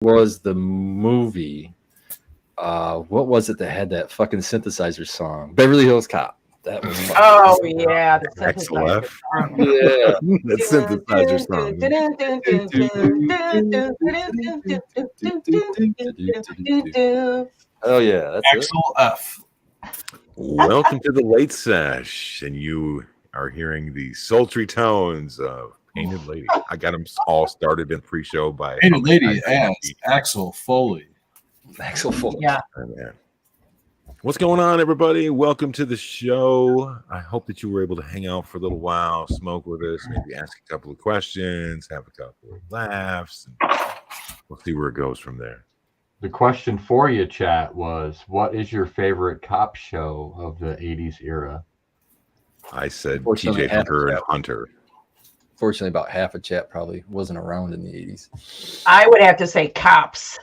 was the movie. What was it that had that fucking synthesizer song? Beverly Hills Cop. That was fun. Oh yeah, the Axel synthesizer F. song. Yeah. That synthesizer song. Oh yeah, that's it. Axel F. Welcome to the Late Sesh, and you are hearing the sultry tones of Painted Lady. I got them all started in pre-show by Painted Lady as Axel Foley. Axel Foley. Yeah. Oh, man. What's going on, everybody? Welcome to the show. I hope that you were able to hang out for a little while, smoke with us, maybe ask a couple of questions, have a couple of laughs, and we'll see where it goes from there. The question for you, chat, was what is your favorite cop show of the 80s era? I said Unfortunately, TJ Hunter and Hunter. Fortunately, about half of chat probably wasn't around in the 80s. I would have to say Cops.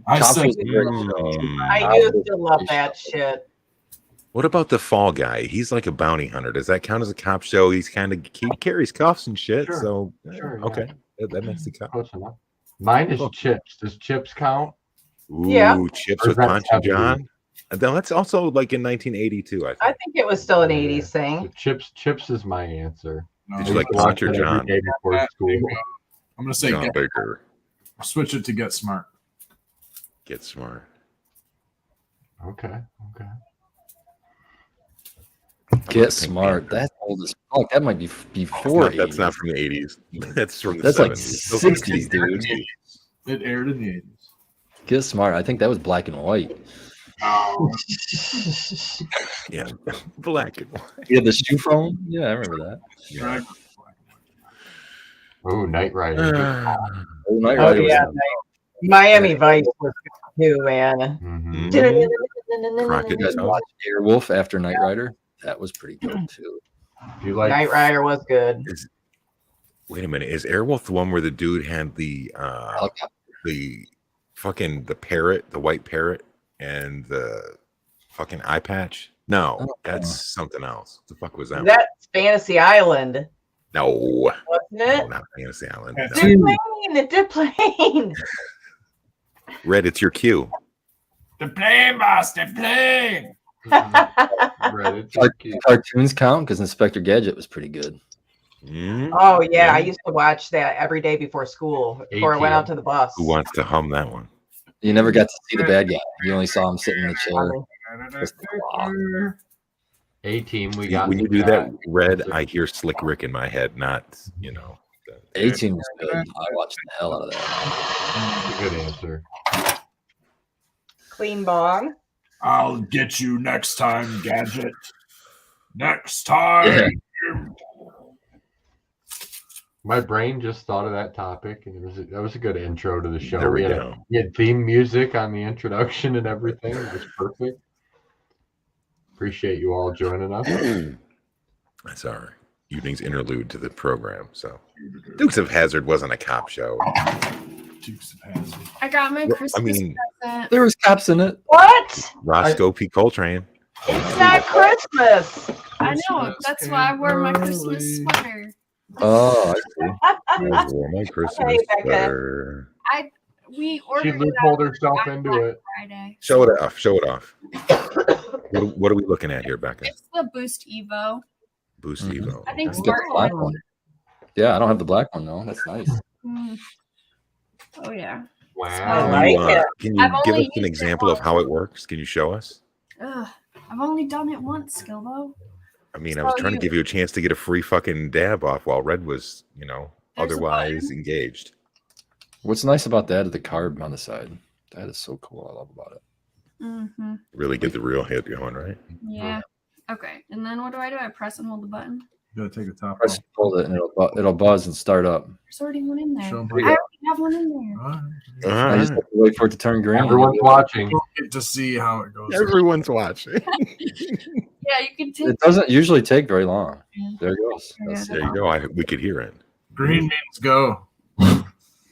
I Cops said was a great show. I used to love that shit. What about the Fall Guy? He's like a bounty hunter. Does that count as a cop show? He carries cuffs and shit. Sure. So Sure, okay, that makes the cut. Close enough. Mine is Chips. Does Chips count? Ooh, Yeah. Chips Or with that's Punch and heavy. John. And then that's also like in 1982, I think. I think it was still an 80s thing. So Chips is my answer. no, Did you like I used to Punch or watch it every John? day before school. I'm going to say John get, Baker. switch it to Get Smart. Get smart. Okay. Get smart. That's old as fuck. That might be before. That's 80s. not from the 80s. That's from the That's 70s. like 60s, dude. It aired in the 80s. Get smart. I think that was black and white. Oh, Yeah, black and white. Yeah, the shoe phone. Yeah, I remember that. Yeah. Oh, Knight Rider. Oh, Knight Oh Rider was- yeah, Miami Vice was good too, man. Mhm. Crockett You guys watched Airwolf after Knight Rider? That was pretty good too. If you like, Knight Rider was good. Wait a minute. Is Airwolf the one where the dude had the Helicopter. the parrot, the white parrot, and the fucking eye patch? No, that's something else. What the fuck was that? That's Fantasy Island, No, wasn't it? no, not Fantasy Island. Yeah, No. Did plane. Red, it's your cue. the plane, boss, the plane. Reddit, Cartoons count because Inspector Gadget was pretty good. Mm? Oh yeah, I used to watch that every day before school, before I went 18. out to the bus. Who wants to hum that one? You never got to see the bad guy. You only saw him sitting in the chair. A-Team, we got. When you do that, Red, I hear Slick Rick in my head, not, you know. 18 was good. I watched the hell out of that. That's a good answer. Clean bong. I'll get you next time, Gadget. Next time. My brain just thought of that topic, and that was a good intro to the show. There we had go. we had theme music on the introduction and everything. It was perfect. Appreciate you all joining us. That's our evening's interlude to the program. So, Dukes of Hazzard wasn't a cop show. Dukes of Hazzard. I got my Well, Christmas I mean- present. There was cops in it. What? Roscoe P. Coltrane. It's not Christmas. I know. Christmas That's why I wear my came Christmas early. sweater. Oh, I see. I wore my Christmas Becca. sweater. We She ordered it loopholed on herself Black into it. Friday. Show it off. Show it off. What are we looking at here, Becca? It's the Boost Evo. Boost Mhm. Evo. I think Let's get the black one. Yeah, I don't have the black one though. That's nice. Mm. Oh yeah. Wow. I like it. Can I've you give only us an used it example of once. how it works? Can you show us? Ugh. I've only done it once, Skilbo. I mean, I was trying to give you a chance to get a free fucking dab off while Red was, you know, There's a otherwise button. engaged. What's nice about that is the carb on the side. That is so cool. I love about it. Mm-hmm. Really get the real hit going, right? Yeah. Okay. And then what do? I press and hold the button. You gotta take the top Press off. hold it and it'll buzz and start up. There's already one in there. Show 'em I how already have one in there. All right. I just have to wait for it to turn green. Everyone's watching. We'll get to see how it goes. Everyone's watching. Yeah, you can take It doesn't usually take very long. Yeah. There it goes. Yeah. That's There it. you go. We could hear it. Green means go.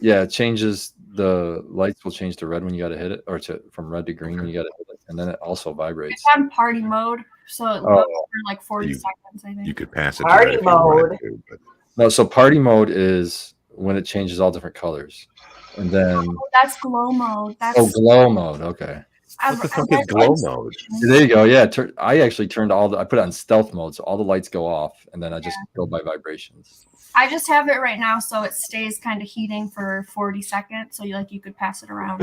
Yeah, it changes. The lights will change to red when you got to hit it, or from red to green when you got to hit it, and then it also vibrates. It's on party mode, so it Oh. goes for like 40 You- seconds, I think. You could pass it. Party to Red if you wanted mode. to, but No, so party mode is when it changes all different colors. and then That's glow mode. That's glow mode. Okay, What the fuck is glow mode? there you go. Yeah, I actually turned I put it on stealth mode, so all the lights go off, and then I just go by vibrations. I just have it right now, so it stays kind of heating for 40 seconds. So you could pass it around.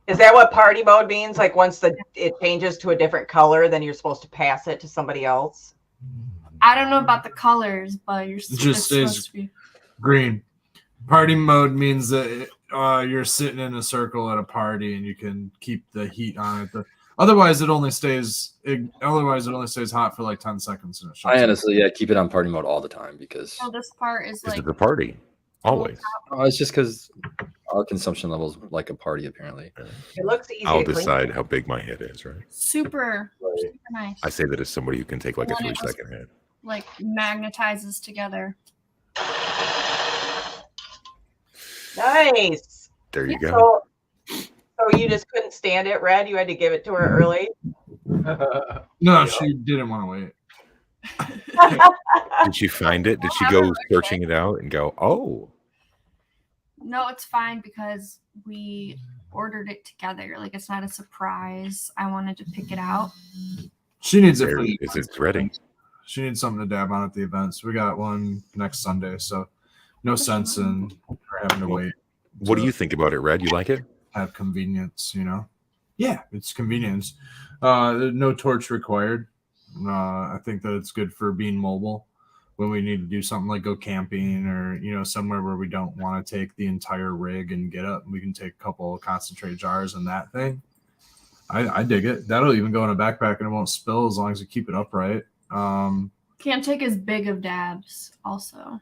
Is that what party mode means? Like once it changes to a different color, then you're supposed to pass it to somebody else? I don't know about the colors, but It just stays supposed to be. green. Party mode means that you're sitting in a circle at a party and you can keep the heat on it. Otherwise, it only stays hot for like 10 seconds. And it shuts I off. honestly, keep it on party mode all the time because So this part is Is like it the party? Always. it's just because our consumption levels like a party apparently. It looks easy I'll to clean. decide how big my head is, right? super nice. I say that as somebody who can take like a When it 3-second head. like magnetizes together. Nice. There you go. So you just couldn't stand it, Red? You had to give it to her early? No, she didn't want to wait. Did she find it? Did she go searching it out and go, oh? No, it's fine because we ordered it together. Like it's not a surprise. I wanted to pick it out. She needs it There for it is. It's ready. She needs something to dab on at the events. We got one next Sunday, so no sense in her having to wait. What do you think about it, Red? You like it? Have convenience, Yeah, it's convenience. No torch required. I think that it's good for being mobile when we need to do something like go camping or somewhere where we don't want to take the entire rig and get up. We can take a couple of concentrate jars and that thing. I dig it. That'll even go in a backpack and it won't spill as long as you keep it upright. Can't take as big of dabs also.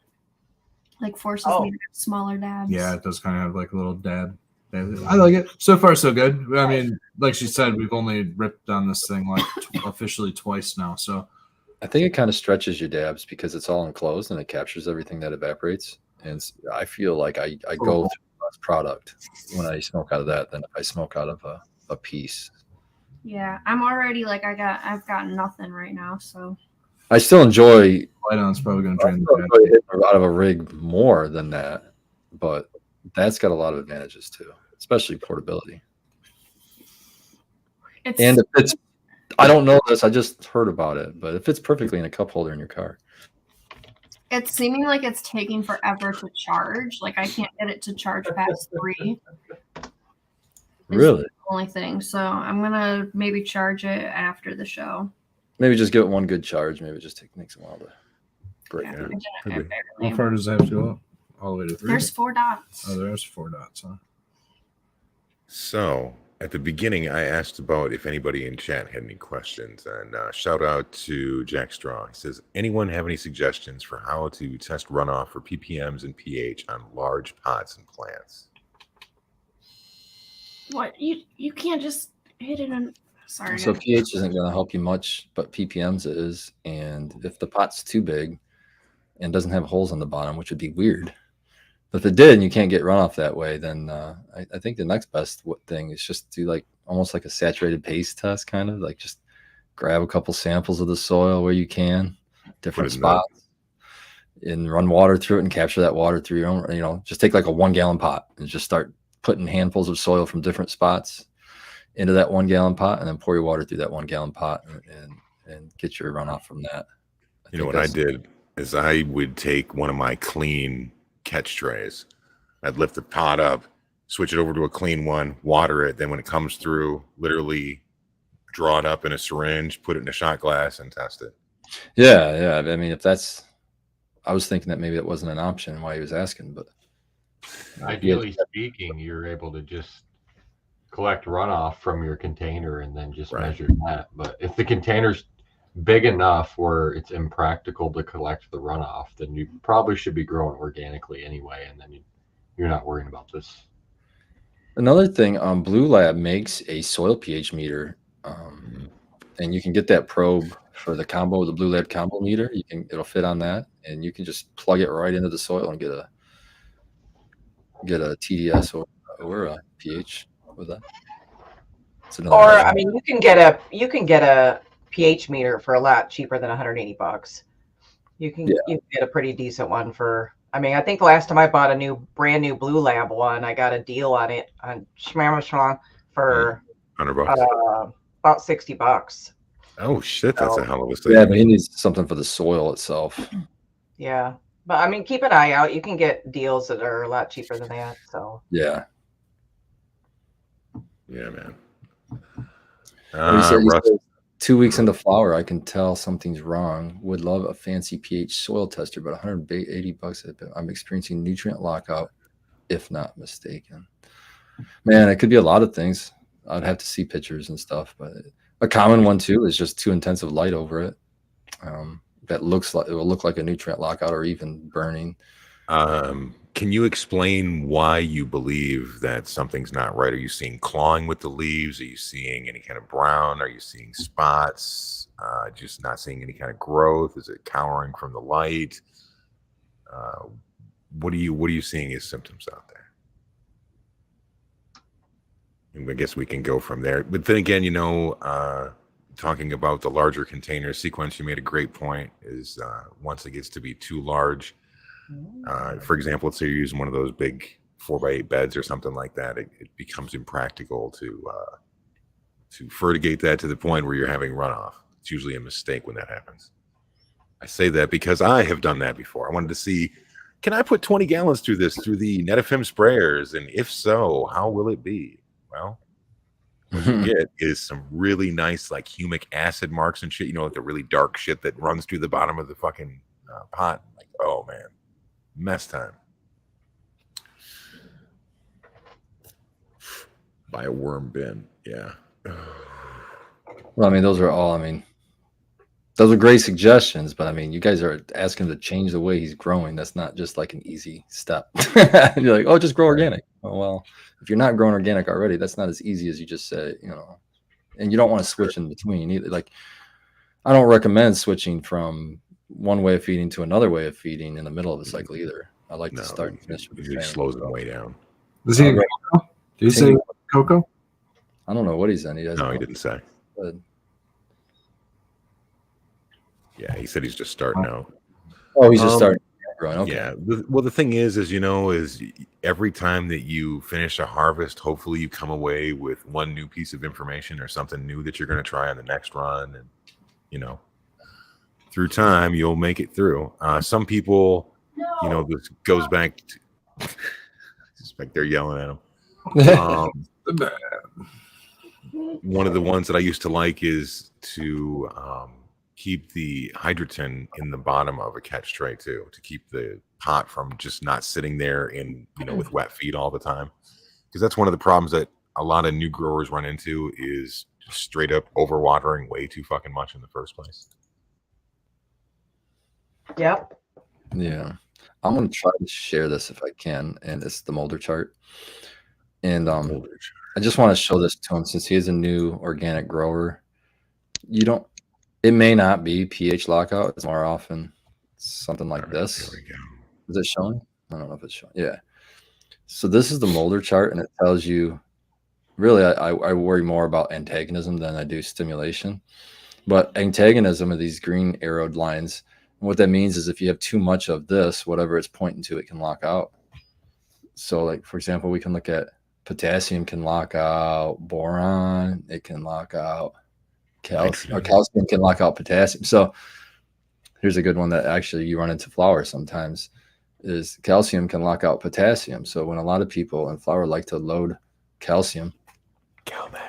Like forces me to have smaller dabs. Yeah, it does kind of have like a little dab. I like it. So far, so good. I mean, like she said, we've only ripped on this thing like officially twice now. So I think it kind of stretches your dabs because it's all enclosed and it captures everything that evaporates. And I feel like I go through less product when I smoke out of that than if I smoke out of a piece. Yeah, I'm already like I've got nothing right now, so I still enjoy light on's probably going to drain I the enjoy hitting out of a rig more than that, but that's got a lot of advantages too, especially portability. And if it's, I don't know this, I just heard about it, but it fits perfectly in a cup holder in your car. it's seeming like it's taking forever to charge. Like I can't get it to charge past 3. Really? The only thing. So I'm gonna maybe charge it after the show. Maybe just give it one good charge. Maybe it just takes a while to break Yeah, it. I Could be. How far does it have to go up? All the way to 3? There's 4 dots. Oh, there's 4 dots, huh? So at the beginning, I asked about if anybody in chat had any questions, and shout out to Jack Straw. He says, anyone have any suggestions for how to test runoff for ppms and pH on large pots and plants? What you can't just hit it on. Sorry. So pH isn't going to help you much, but ppms it is. And if the pot's too big and doesn't have holes on the bottom, which would be weird, but if it did and you can't get runoff that way, then I think the next best thing is just do like almost like a saturated paste test, kind of like just grab a couple samples of the soil where you can, different spots, and run water through it and capture that water through your own, just take like a 1 gallon pot and just start putting handfuls of soil from different spots into that 1 gallon pot, and then pour your water through that 1 gallon pot and get your runoff from that. What I did is I would take one of my clean catch trays. I'd lift the pot up, switch it over to a clean one, water it. Then when it comes through, literally draw it up in a syringe, put it in a shot glass, and test it. Yeah. I mean, I was thinking that maybe it wasn't an option why he was asking, but ideally speaking, you're able to just collect runoff from your container and then just measure that. But if the container's big enough where it's impractical to collect the runoff, then you probably should be growing organically anyway, and then you're not worrying about this. Another thing, Blue Lab makes a soil pH meter, and you can get that probe for the combo, the Blue Lab combo meter. It'll fit on that, and you can just plug it right into the soil and get a TDS or a pH with that. Or I mean, you can get a pH meter for a lot cheaper than $180. You can get a pretty decent one for I mean, I think the last time I bought a brand new Blue Lab one, I got a deal on it on Schmamashwang for $100. about $60. Oh shit, that's a hell of a Yeah, savings. but he needs something for the soil itself. Yeah. But I mean, keep an eye out. You can get deals that are a lot cheaper than that. So Yeah. Yeah, man. He said Russ, 2 weeks into flower, I can tell something's wrong. Would love a fancy pH soil tester, but $180. I'm experiencing nutrient lockout, if not mistaken. Man, it could be a lot of things. I'd have to see pictures and stuff, but a common one too is just too intensive light over it. That looks like it will look like a nutrient lockout or even burning. can you explain why you believe that something's not right? Are you seeing clawing with the leaves? Are you seeing any kind of brown? Are you seeing spots? Just not seeing any kind of growth? Is it cowering from the light? What are you seeing as symptoms out there? And I guess we can go from there. But then again, talking about the larger container sequence, you made a great point. Is once it gets to be too large, for example, let's say you're using one of those big 4x8 beds or something like that, it becomes impractical to fertigate that to the point where you're having runoff. It's usually a mistake when that happens. I say that because I have done that before. I wanted to see, can I put 20 gallons through the Netafim sprayers? And if so, how will it be? Well, what you get is some really nice, like, humic acid marks and shit, like the really dark shit that runs through the bottom of the fucking pot. Like, oh man, mess time. Buy a worm bin. Yeah. Well, those are great suggestions, but you guys are asking him to change the way he's growing. That's not just like an easy step. You're like, oh, just grow organic. Oh, well, if you're not growing organic already, that's not as easy as you just say, and you don't want to switch in between either. Like, I don't recommend switching from one way of feeding to another way of feeding in the middle of the cycle either. I like to start and finish with it slows them way down. Was he in cocoa? Did you say cocoa? I don't know what he's in. He doesn't. No, he didn't say. But yeah, he said he's just starting out. Oh, he's just starting growing. Okay. Yeah. Well, the thing is every time that you finish a harvest, hopefully you come away with one new piece of information or something new that you're going to try on the next run. And, through time, you'll make it through. Some people, this goes back to, it's like they're yelling at him. One of the ones that I used to like is to keep the hydrogen in the bottom of a catch tray too, to keep the pot from just not sitting there in with wet feed all the time, because that's one of the problems that a lot of new growers run into, is just straight up overwatering way too fucking much in the first place. Yep. Yeah, I'm gonna try to share this if I can, and it's the molder chart. And I just want to show this to him since he is a new organic grower. It may not be pH lockout. It's more often something like this. There we go. Is it showing? I don't know if it's showing. Yeah. So this is the molder chart, and it tells you. Really, I worry more about antagonism than I do stimulation. But antagonism of these green arrowed lines. And what that means is if you have too much of this, whatever it's pointing to, it can lock out. So, like, for example, we can look at potassium can lock out boron. It can lock out calcium, or calcium can lock out potassium. So here's a good one that actually you run into flower sometimes, is calcium can lock out potassium. So when a lot of people in flower like to load calcium,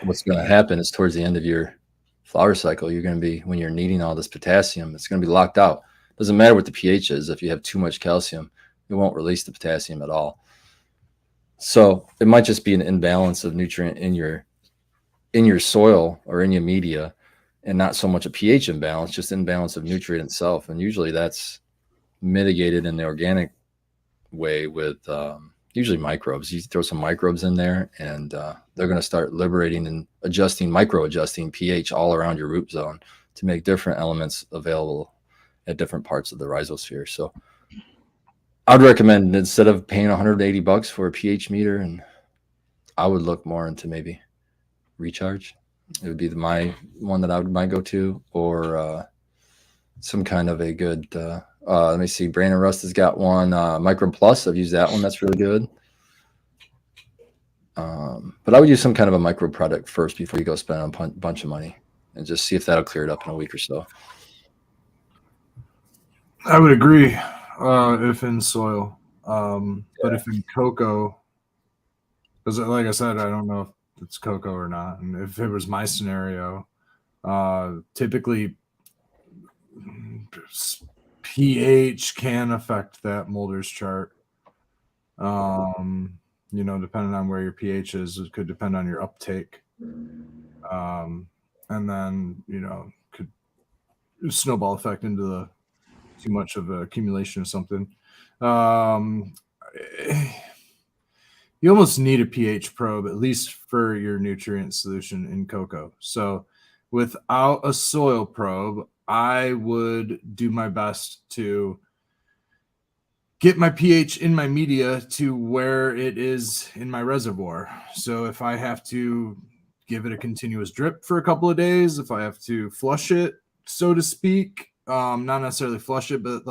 what's going to happen is towards the end of your flower cycle, you're going to be, when you're needing all this potassium, it's going to be locked out. Doesn't matter what the pH is. If you have too much calcium, it won't release the potassium at all. So it might just be an imbalance of nutrient in your soil or in your media, and not so much a pH imbalance, just imbalance of nutrient itself. And usually that's mitigated in the organic way with usually microbes. You throw some microbes in there, and they're going to start liberating and micro-adjusting pH all around your root zone to make different elements available at different parts of the rhizosphere. So I'd recommend, instead of paying $180 for a pH meter, and I would look more into maybe Recharge. It would be my one that I might go to, or some kind of a good Let me see. Brandon Rust has got one. Micro Plus. I've used that one. That's really good. But I would use some kind of a micro product first before you go spend a bunch of money, and just see if that'll clear it up in a week or so. I would agree if in soil. But if in cocoa, because like I said, I don't know if it's cocoa or not. And if it was my scenario, typically pH can affect that molder's chart. Depending on where your pH is, it could depend on your uptake. And then, could snowball effect into the too much of an accumulation of something. You almost need a pH probe, at least for your nutrient solution in cocoa. So without a soil probe, I would do my best to get my pH in my media to where it is in my reservoir. So if I have to give it a continuous drip for a couple of days, if I have to flush it, so to speak, not necessarily flush it, but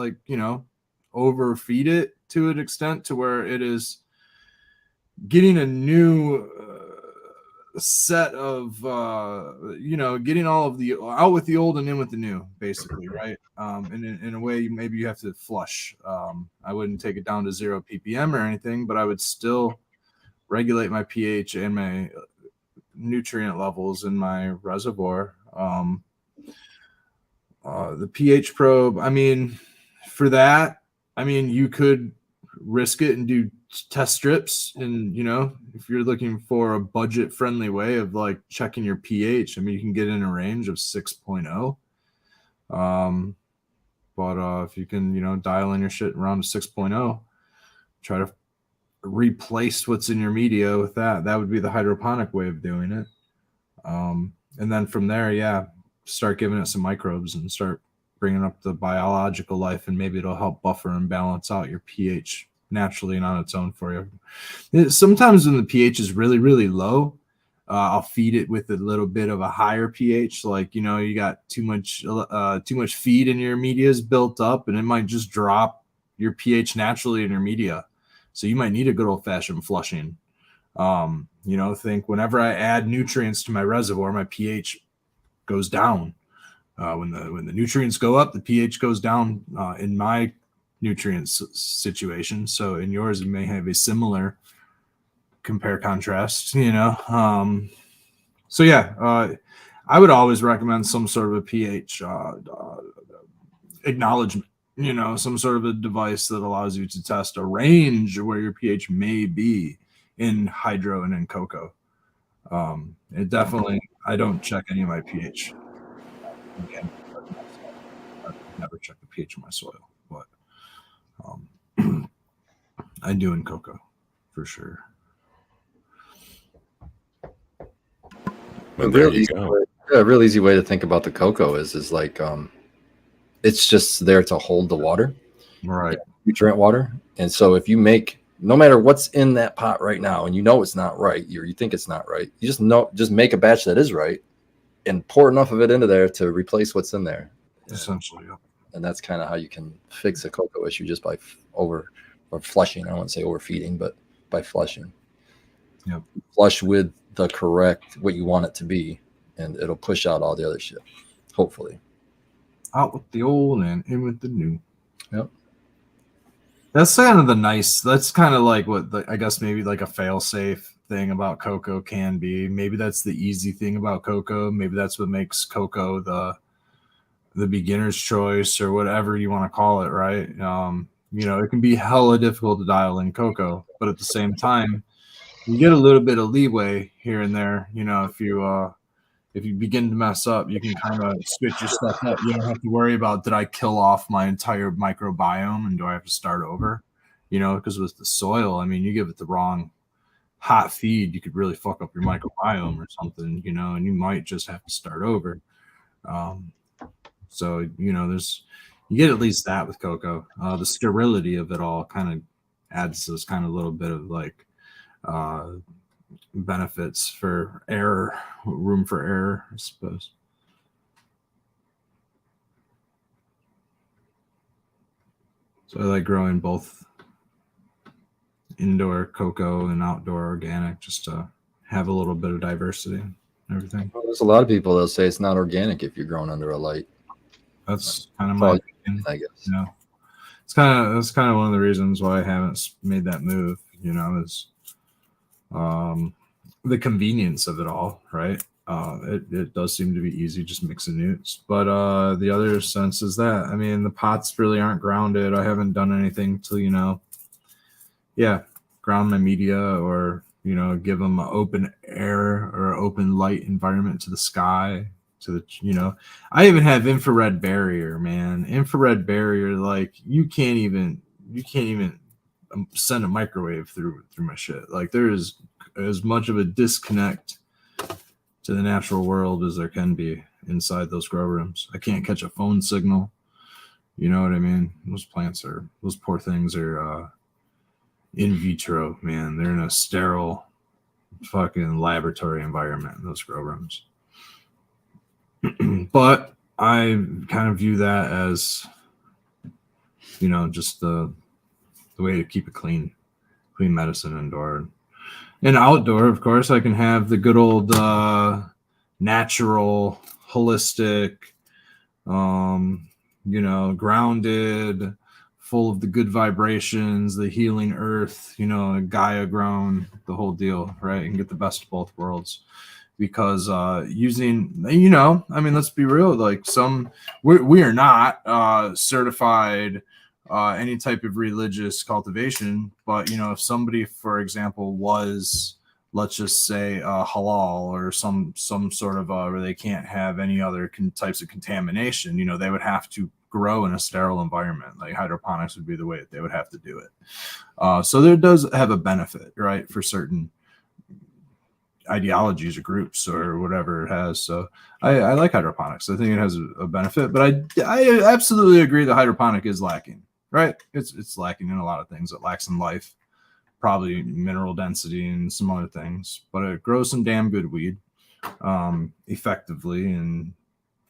overfeed it to an extent to where it is getting a new set of getting all of the out with the old and in with the new, basically, right? And in a way, maybe you have to flush. I wouldn't take it down to 0 ppm or anything, but I would still regulate my pH and my nutrient levels in my reservoir. The pH probe, for that, you could risk it and do test strips. And, if you're looking for a budget friendly way of like checking your pH, you can get in a range of 6.0. But if you can, dial in your shit around to 6.0, try to replace what's in your media with that. That would be the hydroponic way of doing it. And then from there, start giving it some microbes and start bringing up the biological life, and maybe it'll help buffer and balance out your pH naturally and on its own for you. Sometimes when the pH is really, really low, I'll feed it with a little bit of a higher pH. Like, you got too much feed in your media is built up, and it might just drop your pH naturally in your media. So you might need a good old fashioned flushing. Think whenever I add nutrients to my reservoir, my pH goes down. When the nutrients go up, the pH goes down in my nutrients situation. So in yours, it may have a similar contrast, I would always recommend some sort of a pH acknowledgement, some sort of a device that allows you to test a range of where your pH may be in hydro and in cocoa. It definitely, I don't check any of my pH. Again, I never check the pH of my soil, but I do in cocoa for sure. Well, there you go. A real easy way to think about the cocoa is like it's just there to hold the water, right? Nutrient water. And so if you make, no matter what's in that pot right now, and it's not right, you think it's not right, you just make a batch that is right and pour enough of it into there to replace what's in there. Essentially, yeah. And that's kind of how you can fix a cocoa issue, just by flushing. I don't want to say overfeeding, but by flushing. Yep. Flush with the correct, what you want it to be, and it'll push out all the other shit, hopefully. Out with the old and in with the new. Yep. That's kind of that's kind of like what I guess maybe like a fail-safe thing about cocoa can be. Maybe that's the easy thing about cocoa. Maybe that's what makes cocoa the beginner's choice, or whatever you want to call it, right? It can be hella difficult to dial in cocoa, but at the same time, you get a little bit of leeway here and there. If you begin to mess up, you can kind of switch your stuff up. You don't have to worry about, did I kill off my entire microbiome and do I have to start over? Because with the soil, you give it the wrong hot feed, you could really fuck up your microbiome or something, and you might just have to start over. So, you get at least that with cocoa. The sterility of it all kind of adds this kind of little bit of like benefits for error, room for error, I suppose. So I like growing both indoor cocoa and outdoor organic, just to have a little bit of diversity and everything. Well, there's a lot of people that say it's not organic if you're growing under a light. That's kind of That's my all opinion. I guess. You know, that's kind of one of the reasons why I haven't made that move. You know, is the convenience of it all, right? It does seem to be easy, just mixing newts. But the other sense is that, I mean, the pots really aren't grounded. I haven't done anything to, you know, ground my media or, you know, give them an open air or open light environment to the sky. To the, you know, I even have infrared barrier, man. Infrared barrier, like you can't even send a microwave through my shit. Like there is as much of a disconnect to the natural world as there can be inside those grow rooms. I can't catch a phone signal. You know what I mean? Those poor things are in vitro, man. They're in a sterile fucking laboratory environment in those grow rooms. But I kind of view that as, you know, just the way to keep it clean medicine indoor. And outdoor, of course, I can have the good old natural, holistic, you know, grounded, full of the good vibrations, the healing earth, you know, Gaia grown, the whole deal, right? You can get the best of both worlds. Because using, you know, I mean, let's be real, like we are not certified any type of religious cultivation, but, you know, if somebody, for example, was, let's just say halal or some sort of where they can't have any other types of contamination, you know, they would have to grow in a sterile environment. Like hydroponics would be the way that they would have to do it. So there does have a benefit, right, for certain ideologies or groups or whatever it has. So I like hydroponics. I think it has a benefit, but I absolutely agree that hydroponic is lacking, right? It's lacking in a lot of things. It lacks in life, probably mineral density and some other things, but it grows some damn good weed effectively and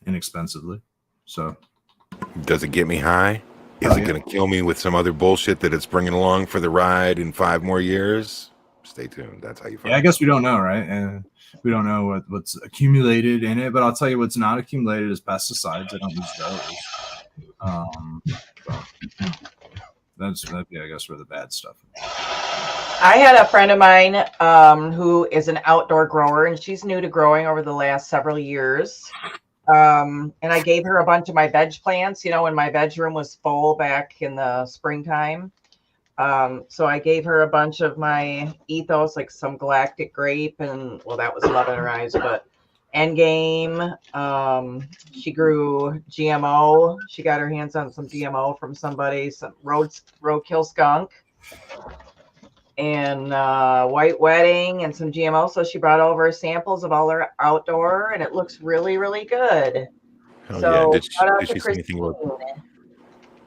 inexpensively. So Does it get me high? Is it going to kill me with some other bullshit that it's bringing along for the ride in 5 more years? Stay tuned. That's how you find I guess we don't know, right? And we don't know what's accumulated in it, but I'll tell you what's not accumulated is pesticides. I don't use those. That'd be, I guess, where the bad stuff is. I had a friend of mine who is an outdoor grower, and she's new to growing over the last several years. And I gave her a bunch of my veg plants, you know, when my veg room was full back in the springtime. So I gave her a bunch of my ethos, like some galactic grape, and well, that was Love in Her Eyes, but Endgame. She grew GMO. She got her hands on some GMO from somebody, some roadkill skunk, and White Wedding, and some GMO. So she brought over samples of all her outdoor, and it looks really, really good. Oh, so yeah. Did she say anything about?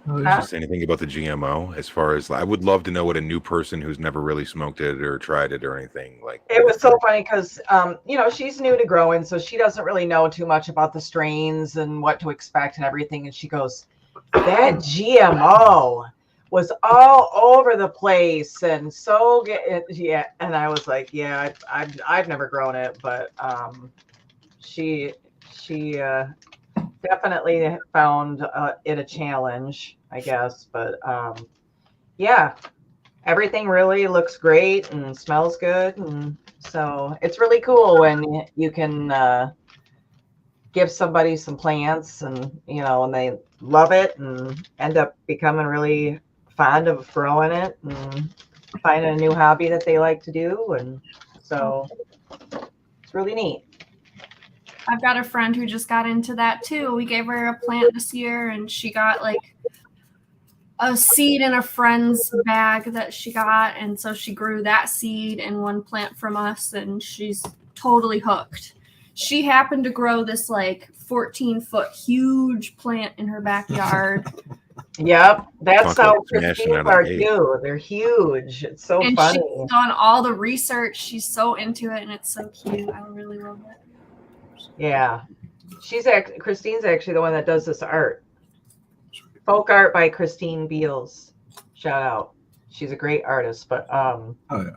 Did she say anything about the GMO? As far as, I would love to know what a new person who's never really smoked it or tried it or anything like. It was so funny because you know, she's new to growing, so she doesn't really know too much about the strains and what to expect and everything. And she goes, "That GMO was all over the place and so yeah." And I was like, "Yeah, I've never grown it, but she definitely found it a challenge, I guess. But yeah, everything really looks great and smells good. And so it's really cool when you can give somebody some plants and, you know, and they love it and end up becoming really fond of growing it and finding a new hobby that they like to do. And so it's really neat. I've got a friend who just got into that too. We gave her a plant this year and she got like a seed in a friend's bag that she got. And so she grew that seed and one plant from us and she's totally hooked. She happened to grow this like 14-foot huge plant in her backyard. Yep, that's how Christines Christines are too. They're huge. It's so and funny. She's done all the research. She's so into it and it's so cute. I really love it. Yeah, Christine's actually the one that does this art. Folk art by Christine Beals. Shout out. She's a great artist, but Oh yeah.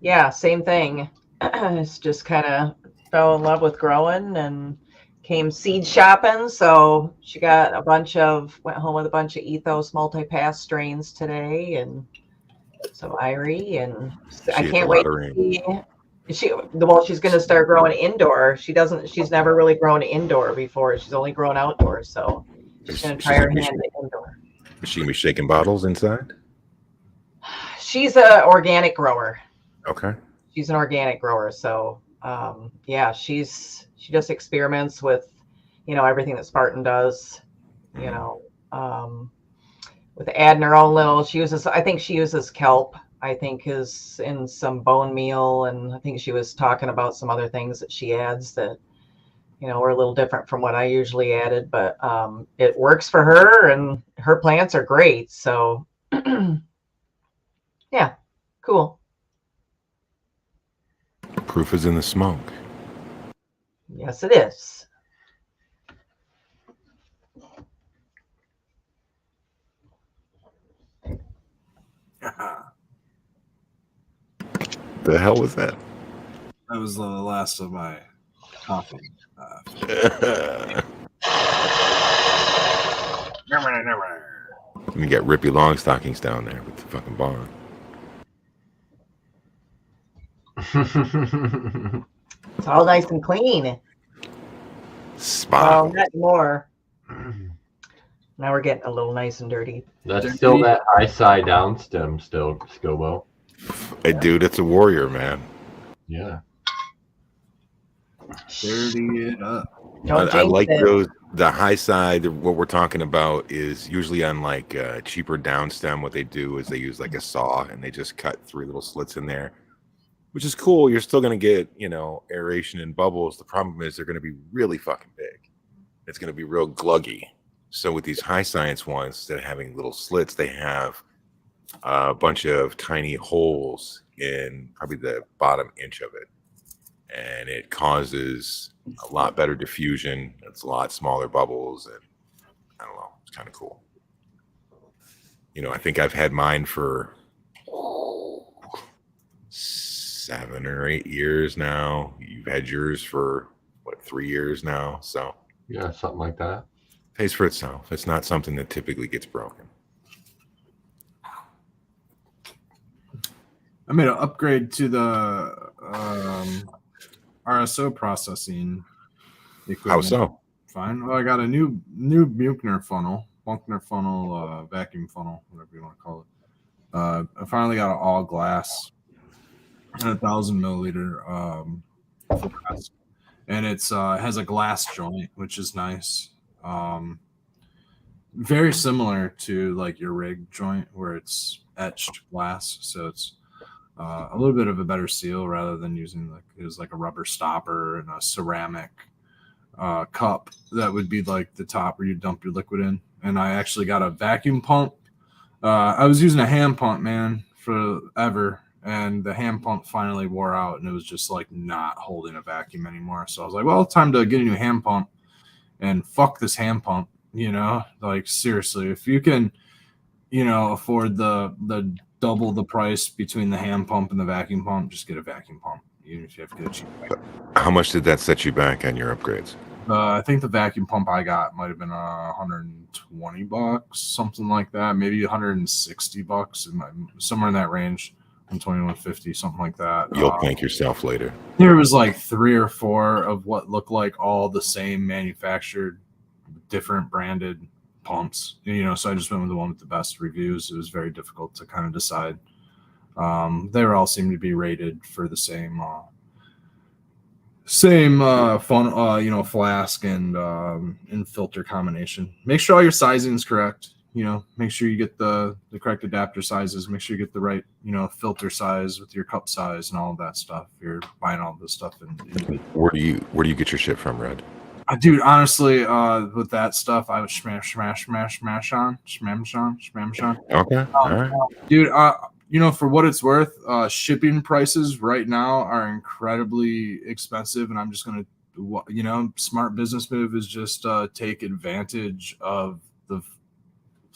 yeah, same thing. It's just kind of fell in love with growing and came seed shopping. So she got went home with a bunch of Ethos multi-pass strains today and some Irie. And I She hit the can't wait to lottery. see. She's going to start growing indoor. She's never really grown indoor before. She's only grown outdoors. So she's going to try her hand at indoor. Is she gonna be shaking bottles inside? She's an organic grower. Okay. She's an organic grower. So yeah, she just experiments with, everything that Spartan does, with adding her own I think she uses kelp, I think is in some bone meal. And I think she was talking about some other things that she adds that, were a little different from what I usually added, but it works for her and her plants are great. So yeah, cool. Proof is in the smoke. Yes, it is. The hell was that? That was the last of my coffee. You got Rippy Longstockings down there with the fucking barn. It's all nice and clean. Spot. Oh, not more. Now we're getting a little nice and dirty. That's still that high side down stem still, Scobo. Hey, dude, it's a warrior, man. Yeah. Dirty it up. I like those. The high side, what we're talking about is usually on like cheaper down stem. What they do is they use like a saw and they just cut 3 little slits in there, which is cool. You're still going to get, aeration and bubbles. The problem is they're going to be really fucking big. It's going to be real gluggy. So with these high science ones, instead of having little slits, they have a bunch of tiny holes in probably the bottom inch of it. And it causes a lot better diffusion. It's a lot smaller bubbles. And I don't know, it's kind of cool. I think I've had mine for 7 or 8 years now. You've had yours for 3 years now. So yeah, something like that. Pays for itself. It's not something that typically gets broken. I made an upgrade to the RSO processing equipment. How so? Fine. Well, I got a new Buchner funnel vacuum funnel, whatever you want to call it. I finally got an all glass and 1,000 milliliter flask, and it has a glass joint, which is nice. Very similar to like your rig joint where it's etched glass, so it's a little bit of a better seal rather than using like a rubber stopper and a ceramic cup that would be like the top where you dump your liquid in. And I actually got a vacuum pump. I was using a hand pump, man, forever, and the hand pump finally wore out, and it was just like not holding a vacuum anymore. So I was like, well, time to get a new hand pump, and fuck this hand pump, like seriously, if you can, afford the double the price between the hand pump and the vacuum pump, just get a vacuum pump, even if you have to get a cheap vacuum. How much did that set you back on your upgrades? I think the vacuum pump I got might have been $120, something like that, maybe $160, somewhere in that range, 120, 150, something like that. You'll thank yourself later. There was like 3 or 4 of what looked like all the same manufactured, different branded pumps, so I just went with the one with the best reviews. It was very difficult to kind of decide. They were all seemed to be rated for the same flask and filter combination. Make sure all your sizing is correct. Make sure you get the correct adapter sizes. Make sure you get the right filter size with your cup size and all of that stuff. You're buying all this stuff Where do you get your shit from, Red? Dude, honestly, with that stuff, I would smash on. Okay, all right. Dude, for what it's worth, shipping prices right now are incredibly expensive, and I'm just gonna, smart business move is just take advantage of the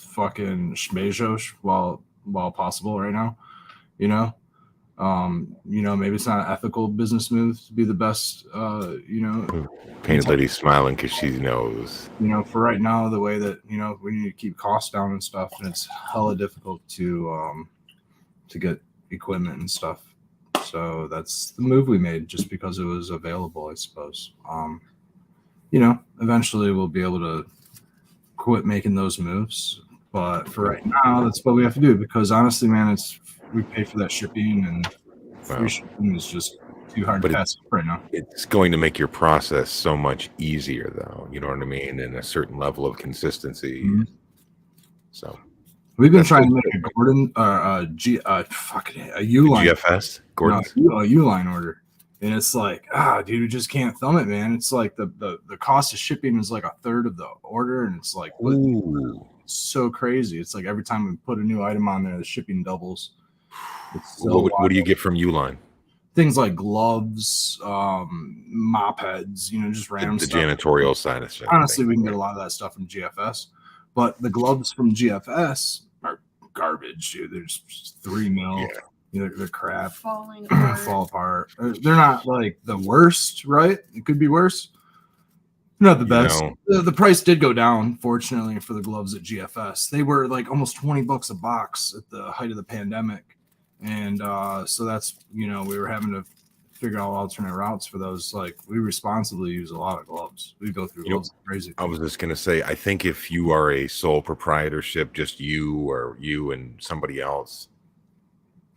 fucking shmezhosh while possible right now. Maybe it's not an ethical business move to be the best. Painted lady smiling because she knows. For right now, the way that we need to keep costs down and stuff, and it's hella difficult to get equipment and stuff. So that's the move we made, just because it was available, I suppose. Eventually we'll be able to quit making those moves, but for right now, that's what we have to do. Because honestly, man, we pay for that shipping, and free shipping is just too hard to pass up right now. It's going to make your process so much easier, though. You know what I mean? And a certain level of consistency. Mm-hmm. So we've been trying to make a Gordon a Uline GFS Gordon a Uline order, and it's like, dude, we just can't thumb it, man. It's like the cost of shipping is like a third of the order, and it's like, it's so crazy. It's like every time we put a new item on there, the shipping doubles. What do you get from Uline? Things like gloves, mop heads, just random the stuff. Janitorial side of shit. Honestly, we can get a lot of that stuff from GFS, but the gloves from GFS are garbage, dude. They're just 3 mil. Yeah. They're crap. Falling apart. Fall apart. They're not like the worst, right? It could be worse. Not the best. The price did go down, fortunately, for the gloves at GFS. They were like almost $20 a box at the height of the pandemic. And so that's, we were having to figure out alternate routes for those. Like, we responsibly use a lot of gloves. We go through gloves like crazy. I was just going to say, I think if you are a sole proprietorship, just you and somebody else,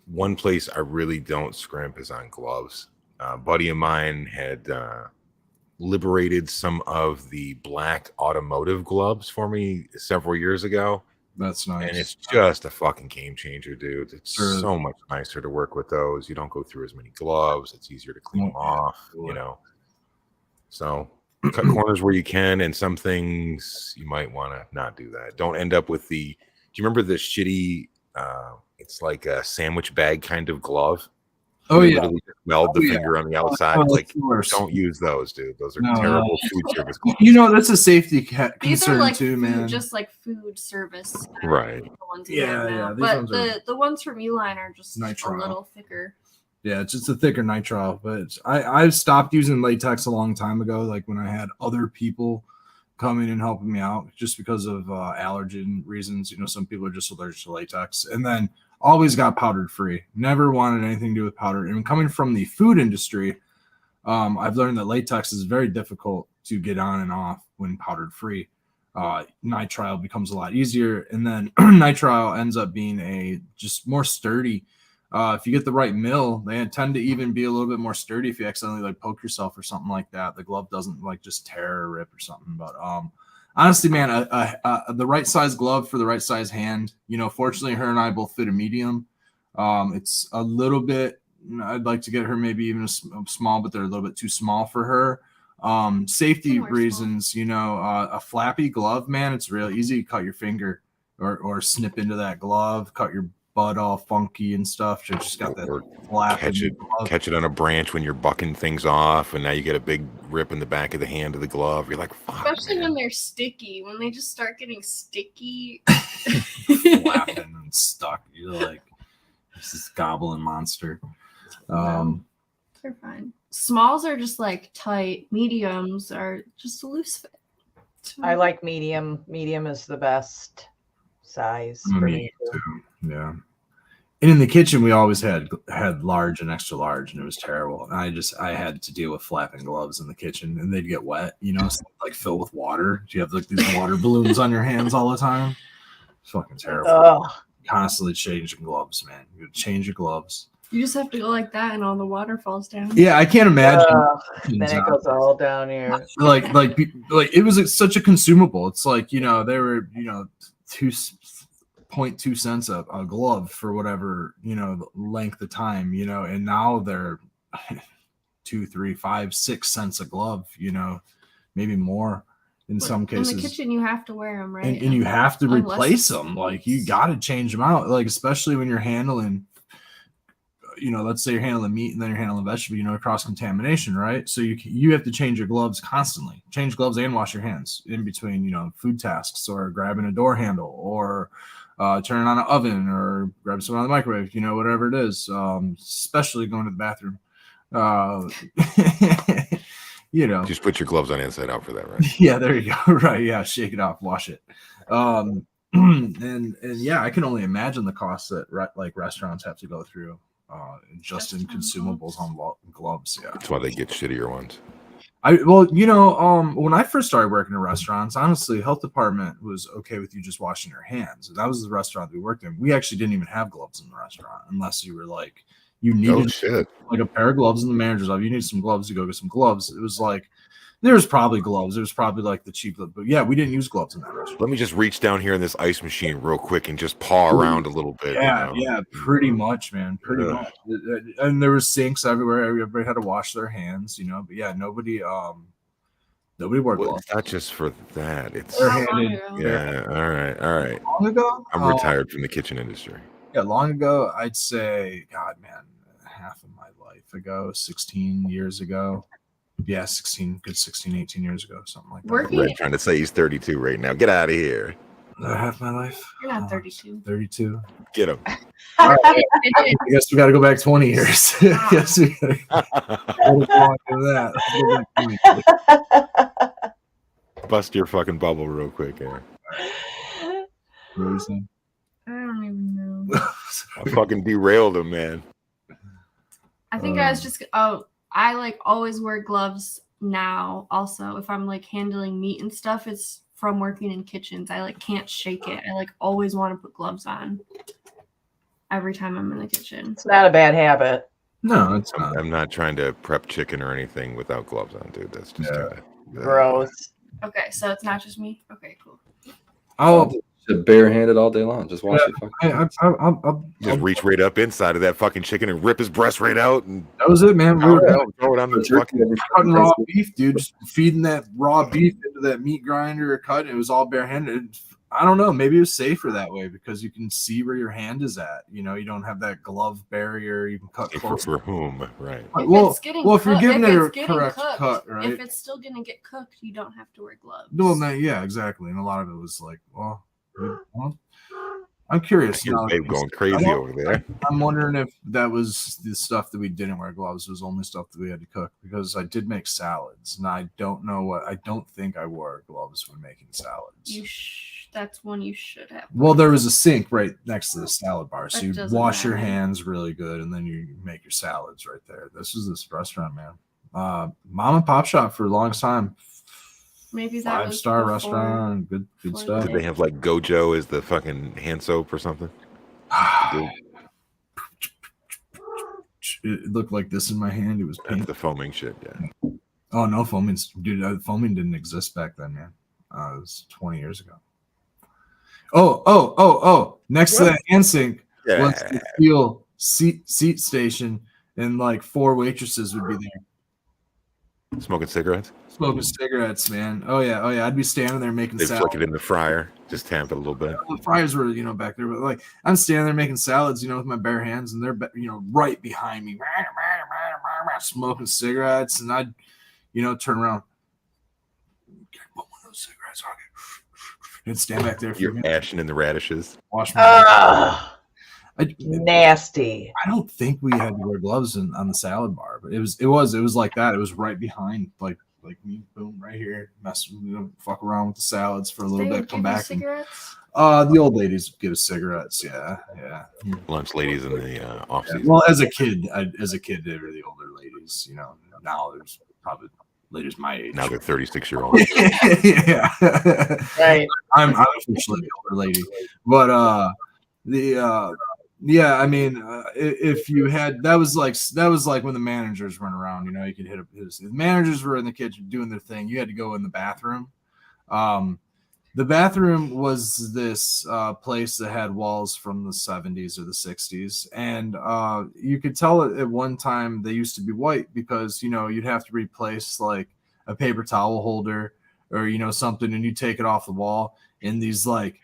one place I really don't scrimp is on gloves. A buddy of mine had liberated some of the black automotive gloves for me several years ago. That's nice. And it's just a fucking game changer, dude. It's so much nicer to work with those. You don't go through as many gloves. It's easier to clean them off, So cut corners where you can, and some things you might want to not do that. Don't end up with do you remember the shitty, it's like a sandwich bag kind of glove? Oh, yeah. Literally just weld the finger on the outside. Don't use those, dude. Those are terrible food service gloves. That's a safety concern like too, man. Just like food service. Right. The ones but the ones from Uline are just nitrile. A little thicker. Yeah, it's just a thicker nitrile. But I've stopped using latex a long time ago, like when I had other people coming and helping me out just because of allergen reasons. Some people are just allergic to latex. And then always got powdered free. Never wanted anything to do with powder. And coming from the food industry, I've learned that latex is very difficult to get on and off when powdered free. Nitrile becomes a lot easier. And then nitrile ends up being just more sturdy. If you get the right mill, they tend to even be a little bit more sturdy if you accidentally poke yourself or something like that. The glove doesn't just tear or rip or something. But honestly, man, the right size glove for the right size hand. Fortunately, her and I both fit a medium. It's a little bit. I'd like to get her maybe even a small, but they're a little bit too small for her. Safety reasons, a flappy glove, man, it's real easy to cut your finger or snip into that glove, cut your butt all funky and stuff. So just got that flap. Catch it on a branch when you're bucking things off, and now you get a big rip in the back of the hand of the glove. You're like, fuck, especially when they're sticky. When they just start getting sticky, flapping and stuck. You're like, this is goblin monster. They're fine. Smalls are just tight. Mediums are just a loose fit. I like medium. Medium is the best size for me too. Yeah. And in the kitchen, we always had large and extra large, and it was terrible. And I had to deal with flapping gloves in the kitchen, and they'd get wet, fill with water. Do you have these water balloons on your hands all the time? It's fucking terrible. Constantly changing gloves, man. You gotta change your gloves. You just have to go like that, and all the water falls down. Yeah, I can't imagine. Then it goes all down here. Like it was such a consumable. It's like they were 2.2 cents a glove for whatever length of time, and now they're 2, 3, 5, 6 cents a glove, maybe more in some cases. In the kitchen, you have to wear them, right? And you have to replace them. You got to change them out, especially when you're handling let's say you're handling meat and then you're handling vegetable, cross contamination, right? So you have to change your gloves constantly, change gloves and wash your hands in between, food tasks or grabbing a door handle or turning on an oven or grabbing something on the microwave, whatever it is, especially going to the bathroom. Just put your gloves on inside out for that, right? Yeah, there you go. Right. Yeah. Shake it off, wash it. And yeah, I can only imagine the costs that like restaurants have to go through just in consumables on gloves. Yeah. That's why they get shittier ones. When I first started working in restaurants, honestly, health department was okay with you just washing your hands. That was the restaurant we worked in. We actually didn't even have gloves in the restaurant unless you were like, you needed like a pair of gloves in the manager's office. You need some gloves to go get some gloves. It was like, there was probably gloves. It was probably like the cheap, but yeah, we didn't use gloves in that restaurant. Let me just reach down here in this ice machine real quick and just paw around a little bit. Yeah, pretty much, man. Pretty much. And there was sinks everywhere. Everybody had to wash their hands, But yeah, nobody wore gloves. It's not just for that. It's barehanded. Yeah. All right. Long ago, I'm retired from the kitchen industry. Yeah, long ago, I'd say, God, man, half of my life ago, 16 years ago. Yeah, 16, 18 years ago, something like that. Red trying to say he's 32 right now. Get out of here. Half my life. You're not 32. 32. Get him. Right. I guess we got to go back 20 years. Yes, we got to that. Bust your fucking bubble real quick, Aaron. I don't even know. I fucking derailed him, man. I think I was just I like always wear gloves now. Also, if I'm like handling meat and stuff, it's from working in kitchens. I like can't shake it. I like always want to put gloves on every time I'm in the kitchen. It's not a bad habit. No, it's not. I'm not trying to prep chicken or anything without gloves on, dude. That's just gross. Okay, so it's not just me. Okay, cool. Barehanded all day long. Just wash it. Just reach right up inside of that fucking chicken and rip his breast right out. And that was it, man. We were throw it on the fucking cutting raw beef, dude. Just feeding that raw beef into that meat grinder or cut. It was all barehanded. I don't know. Maybe it was safer that way because you can see where your hand is at. You don't have that glove barrier. You can cut close. For whom, right? If you're giving it a correct cut, right? If it's still gonna get cooked, you don't have to wear gloves. Well, yeah, exactly. And a lot of it was like, I'm curious. Babe going crazy over there. I'm wondering if that was the stuff that we didn't wear gloves was only stuff that we had to cook because I did make salads and I don't think I wore gloves when making salads. That's one you should have. Well, there was a sink right next to the salad bar, so you wash your matter. hands really good and then you make your salads right there. This restaurant, man. Mom and pop shop for a long time. Maybe that 5-star restaurant, good stuff. Did they have like Gojo as the fucking hand soap or something? It looked like this in my hand. It was pink. The foaming shit, yeah. Oh no, foaming, dude. Foaming didn't exist back then, man. It was 20 years ago. Oh! Next to that hand sink was the steel seat station, and like 4 waitresses would be there. Smoking cigarettes? Smoking cigarettes, man. Oh yeah. I'd be standing there making They salads. flick it in the fryer, just tamp it a little bit. The fryers were, back there, but like I'm standing there making salads, with my bare hands, and they're, right behind me, smoking cigarettes, and I'd, turn around. One of those cigarettes, and stand back there. You're ashing in the radishes. Wash my nasty. I don't think we had to wear gloves on the salad bar, but it was like that. It was right behind, like me, boom, right here. Fuck around with the salads for a little bit. Come back. Cigarettes? The old ladies give us cigarettes. Yeah. Lunch ladies in the off season. Well, as a kid, they were the older ladies. Now there's probably ladies my age. Now they're 36-year-olds. Yeah. Right. I'm officially the older lady, but yeah, I mean, if you had that was like when the managers went around, you could hit up his. The managers were in the kitchen doing their thing. You had to go in the bathroom. The bathroom was this place that had walls from the 70s or the 60s, and you could tell at one time they used to be white because you'd have to replace like a paper towel holder or something, and you take it off the wall, and these like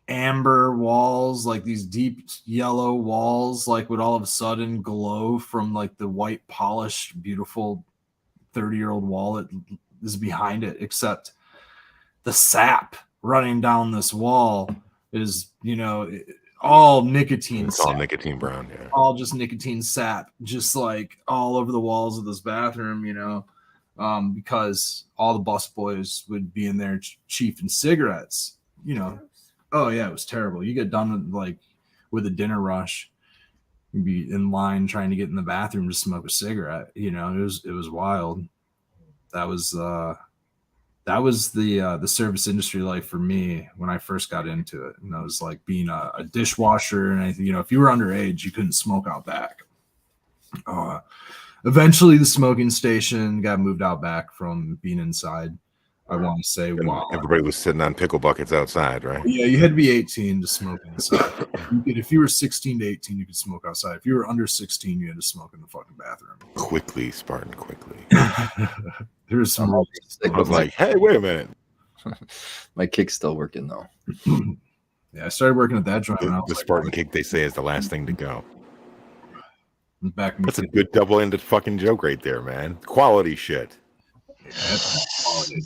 amber walls, like these deep yellow walls, like would all of a sudden glow from like the white polished, beautiful 30-year-old wall that is behind it, except the sap running down this wall is, all nicotine It's all sap. nicotine brown, yeah. All just nicotine sap, just like all over the walls of this bathroom, because all the bus boys would be in there chiefing cigarettes, Oh yeah, it was terrible. You get done with a dinner rush, you'd be in line trying to get in the bathroom to smoke a cigarette. It was wild. That was the service industry life for me when I first got into it. And I was like being a dishwasher and anything. If you were underage, you couldn't smoke out back. Eventually, the smoking station got moved out back from being inside. I want to say, wow. Everybody was sitting on pickle buckets outside, right? Yeah, you had to be 18 to smoke inside. If you were 16 to 18, you could smoke outside. If you were under 16, you had to smoke in the fucking bathroom. Quickly, Spartan, quickly. There's some. I was like, hey, wait a minute. My kick's still working though. Yeah, I started working at that joint. The Spartan kick, they say, is the last thing to go. Back. That's a good double-ended fucking joke right there, man. Quality shit. Yeah, that's quality.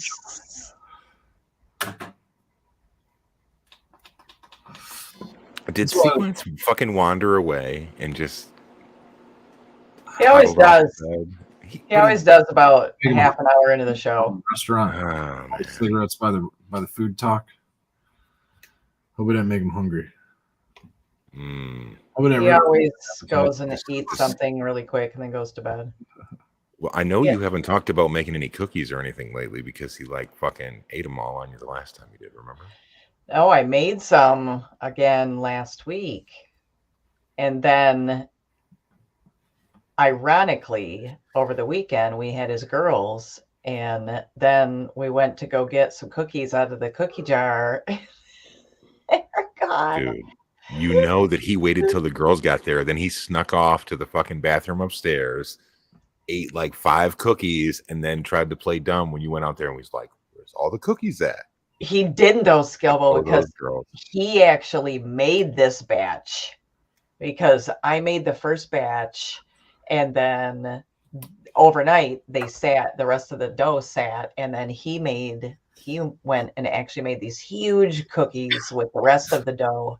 Did Sequence fucking wander away and just? He always does. He always does about half an hour into the show. Restaurant. Cigarettes by the food talk. Hope we didn't make him hungry. He always goes and eats something really quick and then goes to bed. Well, I know you haven't talked about making any cookies or anything lately because he fucking ate them all on you the last time you did, remember? Oh, I made some again last week. And then, ironically, over the weekend, we had his girls. And then we went to go get some cookies out of the cookie jar. They're gone. Dude, you know that he waited till the girls got there. Then he snuck off to the fucking bathroom upstairs, ate 5 cookies, and then tried to play dumb when you went out there and was like, where's all the cookies at? He didn't though, Skilbo, because he actually made this batch, because I made the first batch and then overnight the rest of the dough sat, and then he went and actually made these huge cookies with the rest of the dough,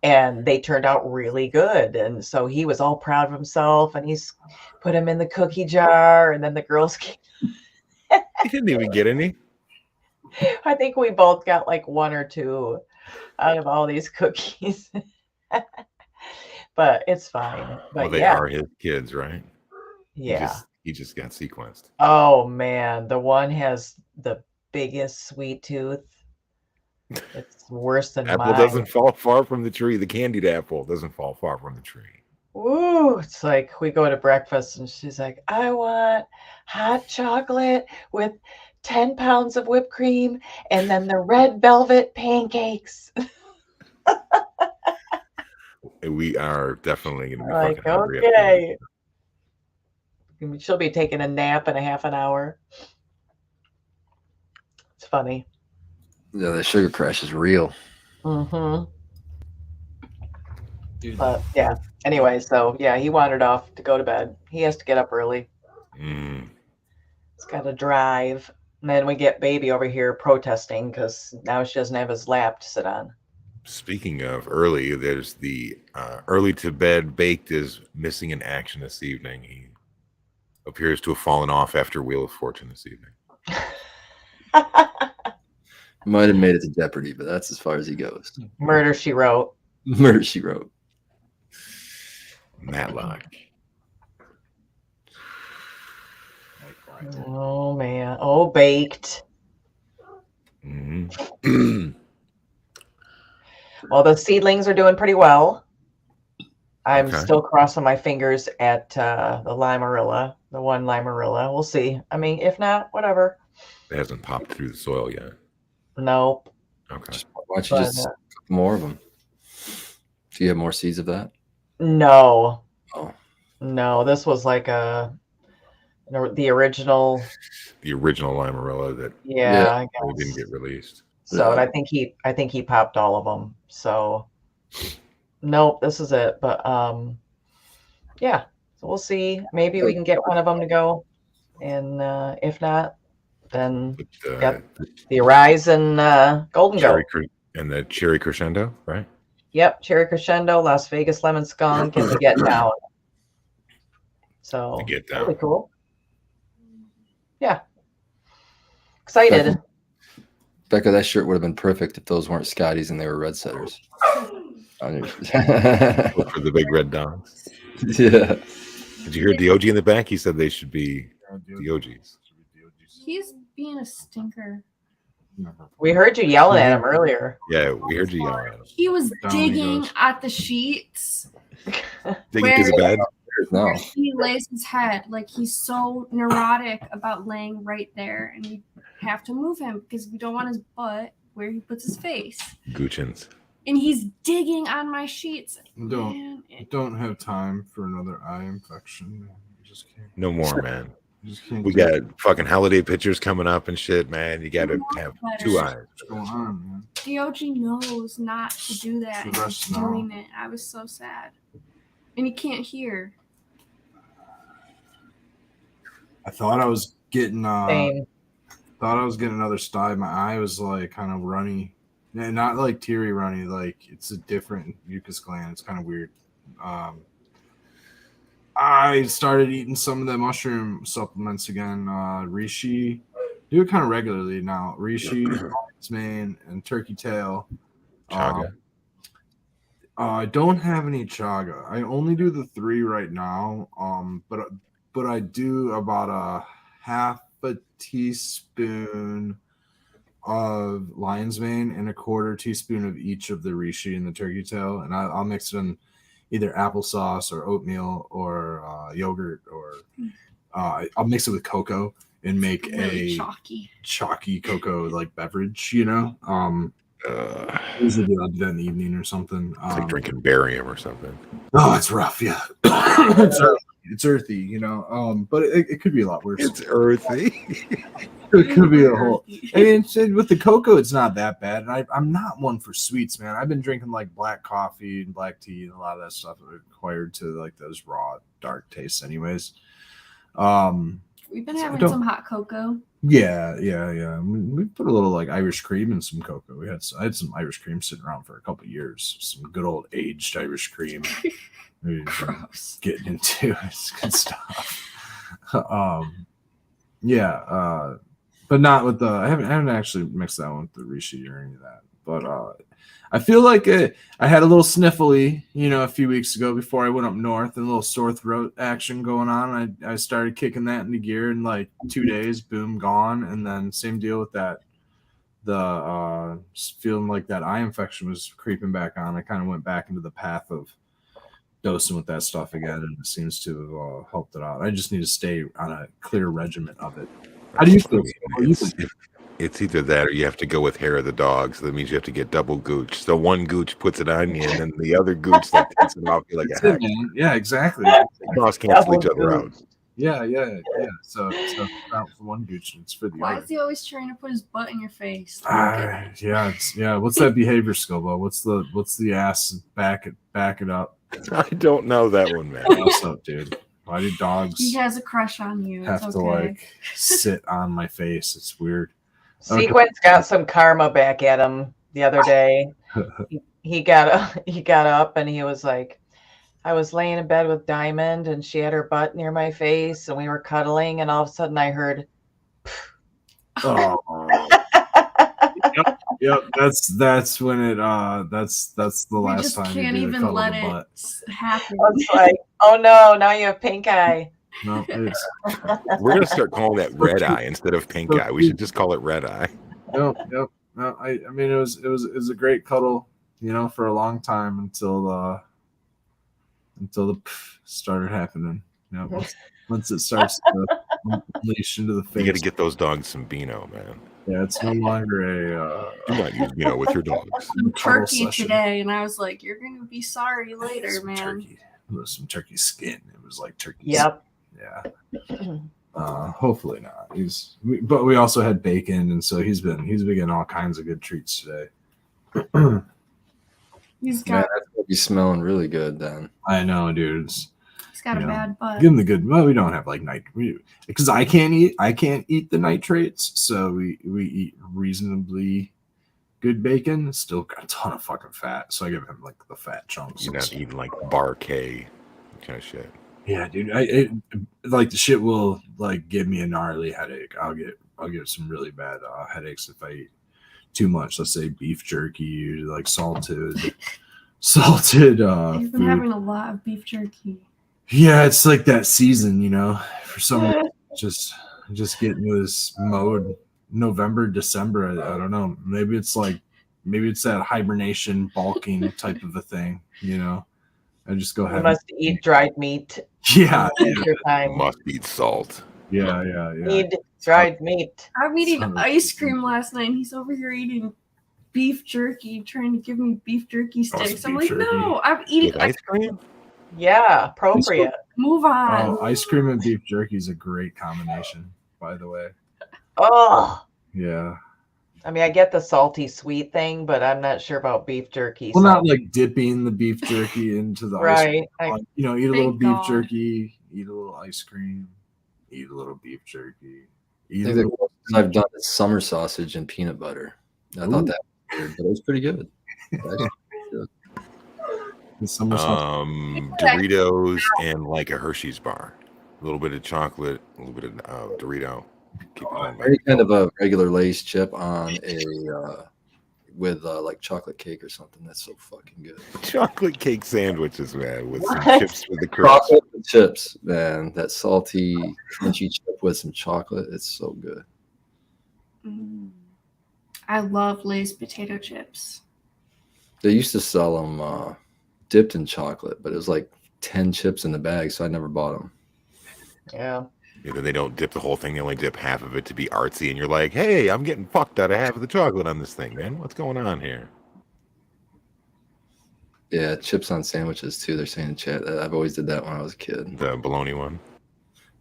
and they turned out really good. And so he was all proud of himself, and he's put them in the cookie jar, and then the girls came. He didn't even get any. I think we both got 1 or 2 out of all these cookies. But it's fine. But they are his kids, right? Yeah. He just got sequenced. Oh man, the one has the biggest sweet tooth. It's worse than apple mine. Doesn't fall far from the tree. The candied apple doesn't fall far from the tree. Ooh, it's like we go to breakfast and she's like, I want hot chocolate with 10 pounds of whipped cream and then the red velvet pancakes. We are definitely going to be like, fucking hungry. Okay. She'll be taking a nap in a half an hour. It's funny. Yeah, the sugar crash is real. Mm-hmm. But yeah. Anyway, so yeah, he wandered off to go to bed. He has to get up early. He's got to drive. And then we get baby over here protesting because now she doesn't have his lap to sit on. Speaking of early, there's the early to bed baked is missing in action this evening. He appears to have fallen off after Wheel of Fortune this evening. Might have made it to Jeopardy, but that's as far as he goes. Murder, She Wrote. Murder, She Wrote. Matlock. Oh man. Oh, baked. Mm-hmm. Well, the seedlings are doing pretty well. I'm still crossing my fingers at the Limarilla, the one Limarilla. We'll see. I mean, if not, whatever. It hasn't popped through the soil yet. Nope. Okay. Why don't you just cook more of them? Do you have more seeds of that? No. Oh. No, this was like the original. The original Limarilla that Yeah. didn't get released. So, and Yeah. I think he popped all of them. So, nope, this is it. But yeah. So we'll see. Maybe we can get one of them to go, and if not, then But, yep, the Arise and Golden cherry Goat. and the cherry crescendo, right? Yep, Cherry Crescendo, Las Vegas Lemon Skunk, and the Get Down. So The Get that'll be Down. cool. Yeah, excited. Becca, that shirt would have been perfect if those weren't Scotties and they were red setters. For the big red dogs. Yeah. Did you hear DOG in the back? He said they should be DOGs. He's being a stinker. We heard you yelling at him earlier. Yeah, we heard you yelling at him. He was Down he digging goes. at the sheets Digging through the bed. where No. he lays his head. Like, he's so neurotic about laying right there, and we have to move him because we don't want his butt where he puts his face. Goochins. And he's digging on my sheets. Don't Man, don't have time for another eye infection. Just can't. No more, man. Just can't We do got it. fucking holiday pictures coming up and shit, man. You got to have two eyes. What's going on, man? DOG knows not to do that. The And rest he's know. doing it. I was so sad. And he can't hear. I thought I was getting Same. thought I was getting another sty. My eye was like kind of runny. Not like teary runny, like it's a different mucus gland. It's kind of weird. I started eating some of the mushroom supplements again. Reishi, do it kind of regularly now. Reishi, lion's mane, and turkey tail. Chaga. I don't have any chaga. I only do the 3 right now. But I do about a half a teaspoon of lion's mane and a quarter teaspoon of each of the reishi and the turkey tail, and I'll mix it in either applesauce or oatmeal or yogurt, or I'll mix it with cocoa and make Really a chalky. cocoa like beverage. Usually I'll do that in the evening or something. It's like drinking barium or something. Oh, it's rough. Yeah, it's earthy, but it could be a lot worse. It's earthy. It could be a whole. I mean, with the cocoa, it's not that bad. And I'm not one for sweets, man. I've been drinking like black coffee and black tea and a lot of that stuff required to like those raw, dark tastes, anyways. We've been having some hot cocoa. Yeah. We put a little like Irish cream in some cocoa. I had some Irish cream sitting around for a couple of years. Some good old aged Irish cream. Gross. Getting into it's good stuff. But not with the. I haven't actually mixed that one with the reishi or any of that. But I feel like I had a little sniffly, a few weeks ago before I went up north, and a little sore throat action going on. I started kicking that into gear in like 2 days, boom, gone. And then same deal with that. The feeling like that eye infection was creeping back on. I kind of went back into the path of dosing with that stuff again, and it seems to have helped it out. I just need to stay on a clear regimen of it. How do you feel? It's either that or you have to go with hair of the dog. So that means you have to get double gooch. So one gooch puts it on you, and then the other gooch like takes it off you like a hack. Yeah, exactly. Cross cancel each other out. Yeah. So it's not for one gooch, it's for the Why other. is he always trying to put his butt in your face? Yeah. What's that behavior skill, though? What's the ass back it up? I don't know that one, man. What's up, dude? Why do dogs He has a crush on you. have It's to okay. like sit on my face? It's weird. Sequence got some karma back at him the other day. He got up and he was like, I was laying in bed with Diamond and she had her butt near my face and we were cuddling and all of a sudden I heard Oh. Yep. That's when it. That's the We last just time can't you do even let the it butt. happen. I was like, oh no, now you have pink eye. No, it's We're gonna start calling that red eye instead of pink eye. We should just call it red eye. Yep. No, I mean, it was a great cuddle, for a long time until the started happening. Once it starts to unleash into the face. You got to get those dogs some Beano, man. Yeah, it's no longer a. Do not use Beano with your dogs. Some cuddle turkey session. today, and I was like, "You're gonna be sorry later, Some man." turkey. It was some turkey skin. It was like turkey. Yep. Yeah. Hopefully not. But we also had bacon, and so he's been getting all kinds of good treats today. He's Man, got that's gonna be smelling really good then. I know, dude. he's got a bad butt. Give him the good. Well, we don't have like because I can't eat the nitrates, so we eat reasonably good bacon. Still got a ton of fucking fat, so I give him like the fat chunks. You're not eating like bar K kind of shit. Yeah, dude. Like the shit will like give me a gnarly headache. I'll get some really bad headaches if I eat too much. Let's say beef jerky or like salted. You've been Food. having a lot of beef jerky. Yeah, it's like that season, for some reason, just get into this mode. November, December, I don't know. Maybe it's that hibernation bulking type of a thing, I just go ahead. You must eat dried meat. Yeah, Winter time. Must eat salt. yeah. Eat dried meat. I'm eating ice cream last night, and he's over here eating beef jerky, trying to give me beef jerky sticks. I'm like, no, I'm eating With ice cream? Yeah, appropriate. Move on. Oh, ice cream and beef jerky is a great combination, by the way. Oh, Yeah. I mean, I get the salty sweet thing, but I'm not sure about beef jerky. Well, not like dipping the beef jerky into the ice cream. right. Eat a little Thank beef God. jerky, eat a little ice cream, eat a little beef jerky. I think the closest I've done is summer sausage and peanut butter. I thought that was weird, but it was pretty good. The summer sauce. Doritos and like a Hershey's bar. A little bit of chocolate, a little bit of Dorito. Keep it on Any kind of a regular Lay's chip on a with like chocolate cake or something. That's so fucking good. chocolate cake sandwiches, man, with some What? chips with the crisp. Chocolate and chips, man. That salty, crunchy chip with some chocolate. It's so good. I love Lay's potato chips. They used to sell them dipped in chocolate, but it was like 10 chips in the bag, so I never bought them. Yeah. They don't dip the whole thing; they only dip half of it to be artsy. And you're like, "Hey, I'm getting fucked out of half of the chocolate on this thing, man. What's going on here?" Yeah, chips on sandwiches too. They're saying in chat. I've always did that when I was a kid. The bologna one.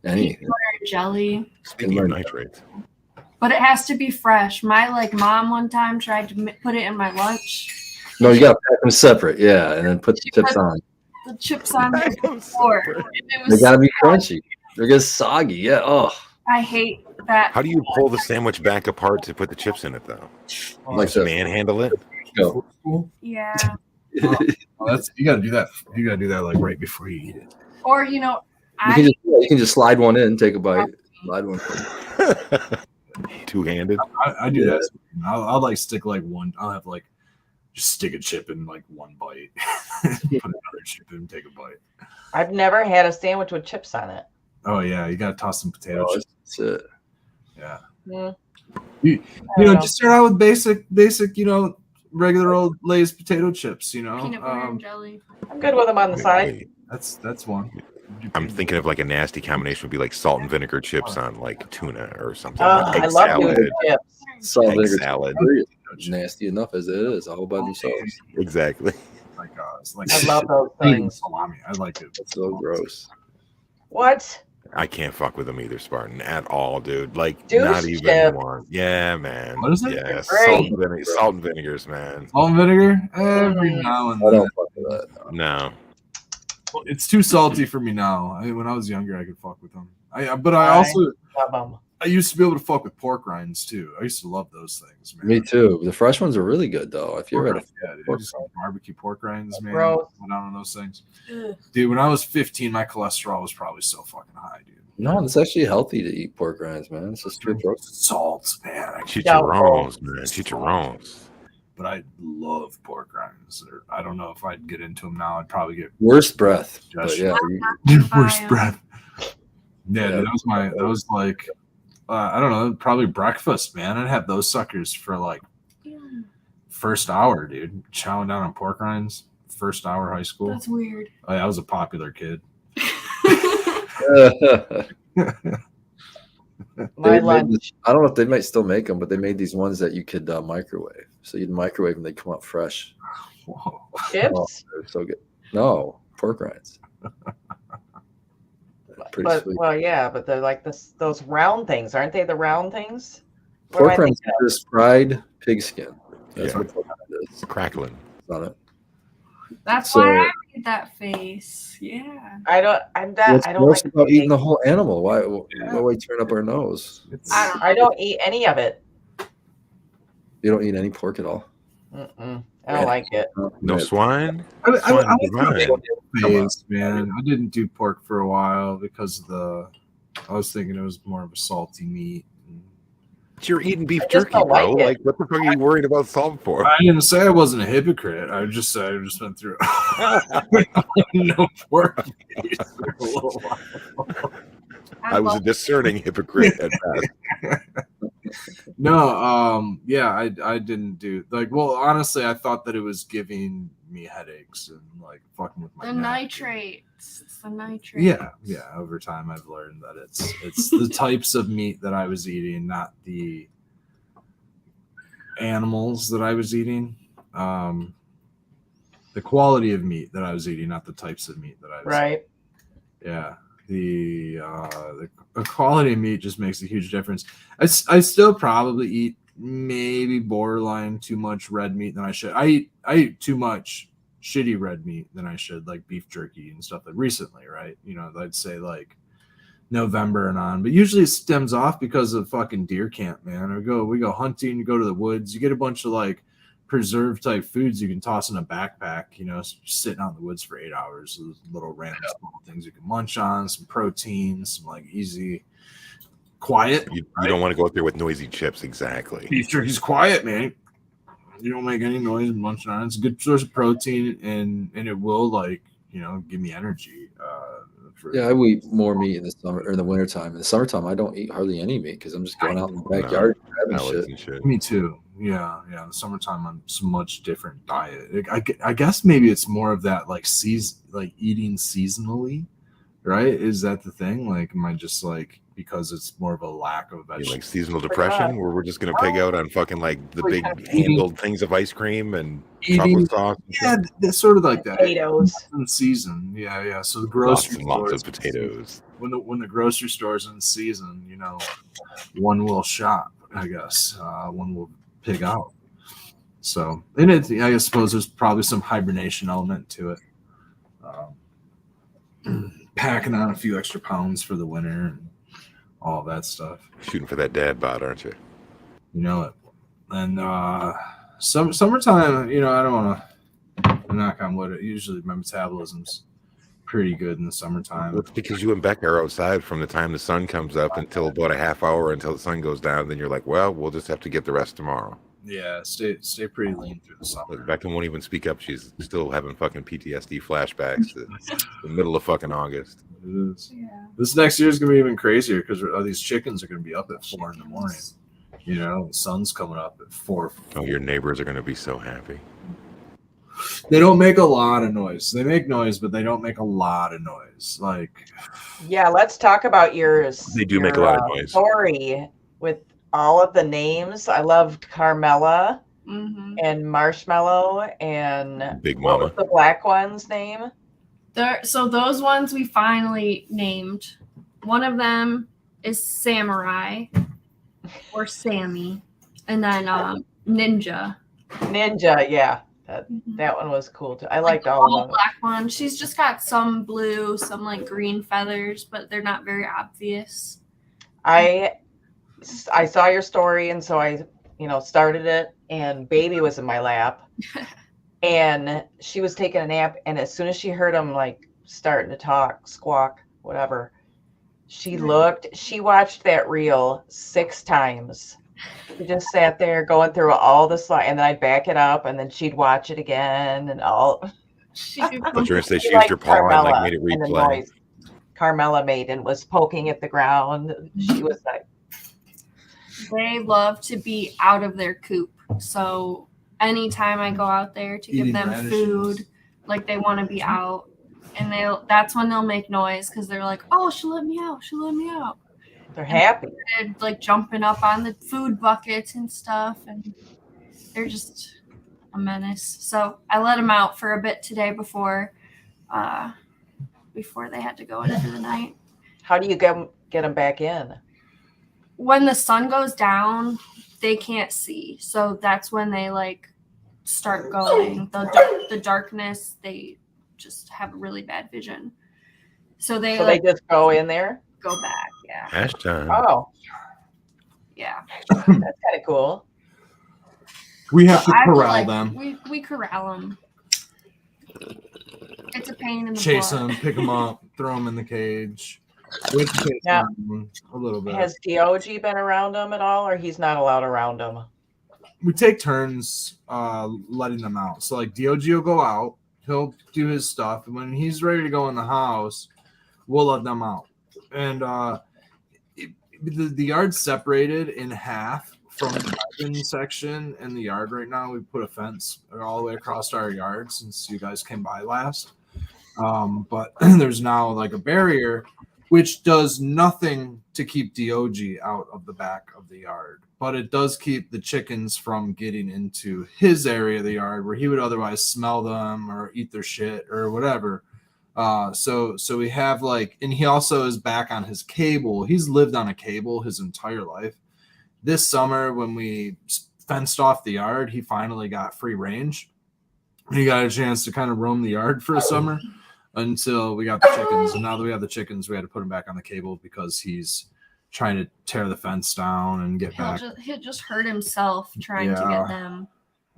Any Peanut butter and jelly. Speaking of nitrates, But it has to be fresh. My mom one time tried to put it in my lunch. no, you gotta pack them separate. Yeah, and then put the chips on. The chips on the Pack 'em floor. separate. And it They was gotta be crunchy. They're gonna soggy. Yeah. Oh, I hate that. how do you pull the sandwich back apart to put the chips in it, though? like Just that. manhandle it. Go. Yeah. That's you gotta do that. You gotta do that like right before you eat it. Or You can just slide one in, take a bite, slide one. Two-handed. I do that. I'll like stick like one. I'll have like just stick a chip in like one bite, put another chip in, take a bite. I've never had a sandwich with chips on it. Oh yeah, you gotta toss some potato Oh, chips. that's it. Yeah. Mm. You I don't know. just start out with basic, regular old Lay's potato chips. peanut butter and jelly. I'm good with them on the side. Wait, That's one. I'm thinking of like a nasty combination would be like salt and vinegar chips on like tuna or something. Oh, like I egg love salad. doing chips. Salt Egg vinegar salad. chips are nasty enough as it is, all by themselves. Exactly. It's like I love those things. salami. I like it. It's so gross. What? I can't fuck with them either, Spartan, at all, dude. Like, Douche not even chips. one. Yeah, man. What is it? Yeah, They're salt and vinegars, man. Salt and vinegar every now and I then. don't fuck with that. No. It's too salty for me now. When I was younger, I could fuck with them. But I Right. also Love them. I used to be able to fuck with pork rinds too. I used to love those things, man. Me too. The fresh ones are really good though. If you're at a Yeah, dude, just barbecue pork rinds, man. Gross. Went down on those things. Ugh. Dude, when I was 15, my cholesterol was probably so fucking high, dude. no, it's actually healthy to eat pork rinds, man. It's just pure protein. Salts, man. Chicharrones, man. Chicharrones. But I love pork rinds. I don't know if I'd get into them now. I'd probably get Worst breath. But Just- yeah, worst Fire. breath. Yeah, Yeah. dude, that was like I don't know, probably breakfast, man. I'd have those suckers for like first hour, dude. Chowing down on pork rinds, first hour high school. That's weird. I was a popular kid. My They made lunch. this- I don't know if they might still make them, but they made these ones that you could microwave. So you'd microwave and they come out fresh. Whoa. Chips? Oh, they're so good. No, pork rinds. pretty But sweet. well, yeah, but they're like those round things, aren't they? The round things. What am Pork I rinds thinking is just fried pig skin. That's Yeah. what pork rind is. Crackling. It's on it. That's So- why I made that face. Yeah. I don't. I'm that. What's I don't gross like about eating the steak. whole animal? Why we turn up our nose? I don't know. I don't eat any of it. You don't eat any pork at all? Mm-mm. I don't like it. No swine? I Swine like is divine. phase, man. I didn't do pork for a while because of I was thinking it was more of a salty meat. But you're eating beef I just jerky, don't bro. like it. Like, what the fuck are you worried about salt for? I didn't say I wasn't a hypocrite. I just said I just went through no pork meat for a little while. I was a discerning hypocrite at best. No, yeah, I didn't do well, honestly, I thought that it was giving me headaches and like fucking with my The neck. nitrates. It's the nitrates. Yeah. Over time, I've learned that it's the types of meat that I was eating, not the animals that I was eating. The quality of meat that I was eating, not the types of meat that I was Right. eating. Yeah. The quality of meat just makes a huge difference. I still probably eat maybe borderline too much red meat than I should. I eat too much shitty red meat than I should, like beef jerky and stuff. Like recently, right? I'd say like November and on, but usually it stems off because of fucking deer camp, man. We go hunting, you go to the woods, you get a bunch of like preserved type foods you can toss in a backpack, just sitting out in the woods for 8 hours. Those little random small things you can munch on, some protein, some like easy, quiet. You don't want to go out there with noisy chips, exactly. Beef jerky's quiet, man. You don't make any noise munching on it. It's a good source of protein, and it will give me energy. Yeah, I eat more meat in the summer or in the wintertime. In the summertime, I don't eat hardly any meat because I'm just going out in the backyard grabbing Pellets shit. and shit. Me too. Yeah. In the summertime, I'm so much different diet. I guess maybe it's more of that like season, like eating seasonally, right? Is that the thing? Like, am I just like because it's more of a lack of You vegetables? like seasonal depression, where we're just gonna pig out on fucking like the big handled things of ice cream and chocolate sauce. And Yeah, shit. it's sort of like that. Potatoes. In season, yeah. So the Lots grocery and lots of stores- potatoes. When the grocery store's in season, one will shop. I guess one will pig out. So, and I suppose there's probably some hibernation element to it. Packing on a few extra pounds for the winter and all that stuff. Shooting for that dad bod, aren't you? You know it. And summertime, I don't want to knock on wood. Usually my metabolism's pretty good in the summertime. Well, it's because you and Becca are outside from the time the sun comes up until about a half hour until the sun goes down. Then you're like, well, we'll just have to get the rest tomorrow. Yeah, stay pretty lean through the summer. Look, Becca won't even speak up. She's still having fucking PTSD flashbacks to the middle of fucking August. It is. Yeah. This next year is gonna be even crazier because these chickens are gonna be up at 4 in the morning. The sun's coming up at 4. Oh, your neighbors are going to be so happy. They don't make a lot of noise. They make noise, but they don't make a lot of noise. Like, Yeah, let's talk about yours. They do make a lot of noise. Story with all of the names. I loved Carmela Mm-hmm. and Marshmallow and Big what Mama. was the black one's name? So those ones we finally named. One of them is Samurai or Sammy, and then Ninja. Ninja, yeah. That one was cool too. I liked all of them. Black one. She's just got some blue, some like green feathers, but they're not very obvious. I saw your story, and so I started it, and baby was in my lap, and she was taking a nap, and as soon as she heard him like starting to talk, squawk, whatever, she watched that reel 6 times. She just sat there going through all the slides, and then I'd back it up, and then she'd watch it again, and all. She could I thought you were going to say she liked used her paw and like Carmela made it and the replay. noise Carmela made and was poking at the ground. She was like, They love to be out of their coop. So anytime I go out there to give Eating them radishes. food, like they want to be out. And that's when they'll make noise because they're like, oh, she let me out. She let me out. they're happy. They're like jumping up on the food buckets and stuff. And they're just a menace. So I let them out for a bit today before they had to go into the night. How do you get them back in? When the sun goes down, they can't see. So that's when they like start going. The darkness, they just have really bad vision. So they they just go in there? Go back, yeah. Hashtag. Oh, Yeah. that's kind of cool. We have to corral them. We corral them. It's a pain in the Chase butt. them, pick them up, throw them in the cage. We have to chase Now, them a little bit. Has Dog been around them at all, or he's not allowed around them? We take turns letting them out. So like Dog will go out, he'll do his stuff, and when he's ready to go in the house, we'll let them out. And the yard's separated in half from the garden section and the yard right now. We put a fence all the way across our yard since you guys came by last. But there's now like a barrier which does nothing to keep Dog out of the back of the yard, but it does keep the chickens from getting into his area of the yard where he would otherwise smell them or eat their shit or whatever. So we have like, and he also is back on his cable. He's lived on a cable his entire life. This summer, when we fenced off the yard, he finally got free range. He got a chance to kind of roam the yard for a summer until we got the chickens. And now that we have the chickens, we had to put him back on the cable because he's trying to tear the fence down and get back. He'll just hurt himself trying to get them.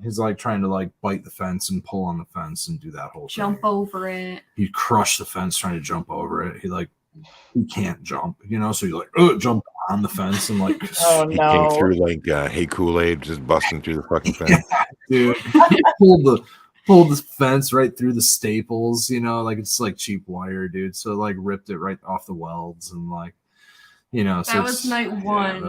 He's like trying to like bite the fence and pull on the fence and do that whole jump over it. He crushed the fence trying to jump over it. He can't jump, so he's like, jump on the fence and like, oh no, he came through like hey Kool-Aid, just busting through the fucking fence. Yeah, dude, he pulled the fence right through the staples, like it's like cheap wire, dude. So like ripped it right off the welds and like, that so was night one. Yeah,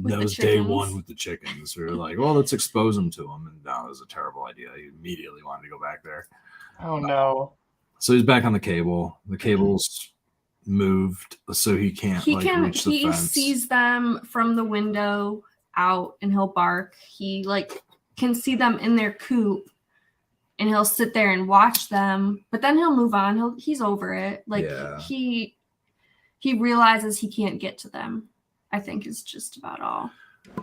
that was day one with the chickens. We were like, well, let's expose them to them, and that was a terrible idea. He immediately wanted to go back there. Oh no! So he's back on the cable. The cable's moved, so he can't reach the fence. He sees them from the window out, and he'll bark. He like can see them in their coop, and he'll sit there and watch them. But then he'll move on. He's over it. He realizes he can't get to them, I think is just about all.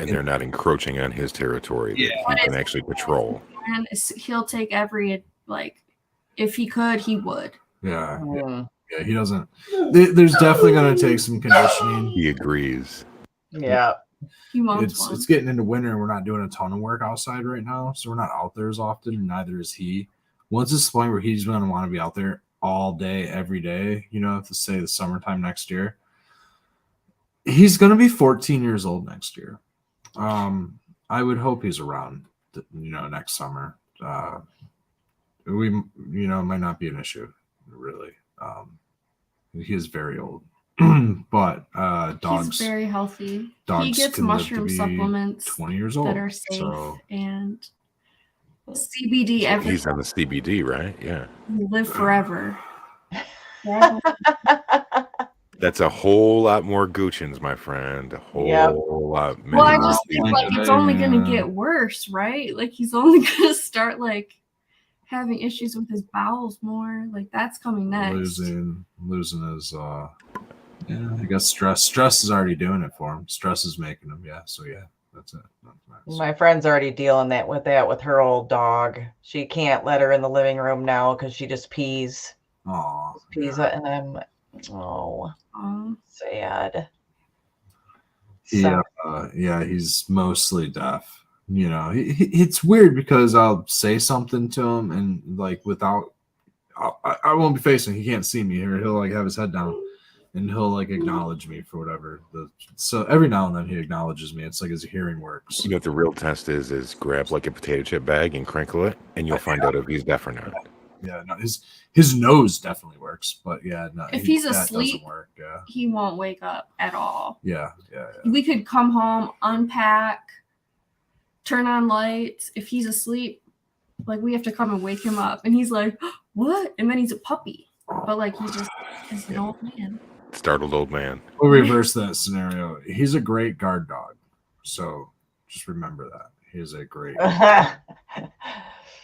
And they're not encroaching on his territory. Yeah. He can actually patrol. And he'll take every, if he could, he would. Yeah. Yeah, he doesn't. There's definitely going to take some conditioning. He agrees. Yeah. He wants one. It's getting into winter and we're not doing a ton of work outside right now. So we're not out there as often, and neither is he. Once it's the point where he's going to want to be out there all day, every day, to say the summertime next year. He's going to be 14 years old next year. I would hope he's around, next summer. We, might not be an issue, really. He is very old, but dogs. He's very healthy. Dogs he gets can live to mushroom be supplements 20 years old that are safe so. And CBD. Every He's on the CBD, right? Yeah. You live forever. That's a whole lot more Goochins, my friend. A whole lot. Well, I just think it's only going to get worse, right? Like he's only going to start having issues with his bowels more. Like that's coming next. Losing his I guess stress is already doing it for him. Stress is making him. Yeah. So yeah, that's it. That's nice. My friend's already dealing with her old dog. She can't let her in the living room now because she just pees. Oh, Pees, and I'm sad. He's mostly deaf. It's weird because I'll say something to him and without, I won't be facing. He can't see me here. He'll have his head down, and he'll acknowledge me for whatever. So every now and then he acknowledges me. It's his hearing works. What the real test is grab a potato chip bag and crinkle it, and you'll find out if he's deaf or not. Yeah, no, his nose definitely works, but yeah, no. If he's that asleep, doesn't work. Yeah, he won't wake up at all. Yeah. We could come home, unpack, turn on lights. If he's asleep, we have to come and wake him up, and he's like, "What?" And then he's a puppy, but he's an old man. Startled old man. We'll reverse that scenario. He's a great guard dog, so just remember that he is a great.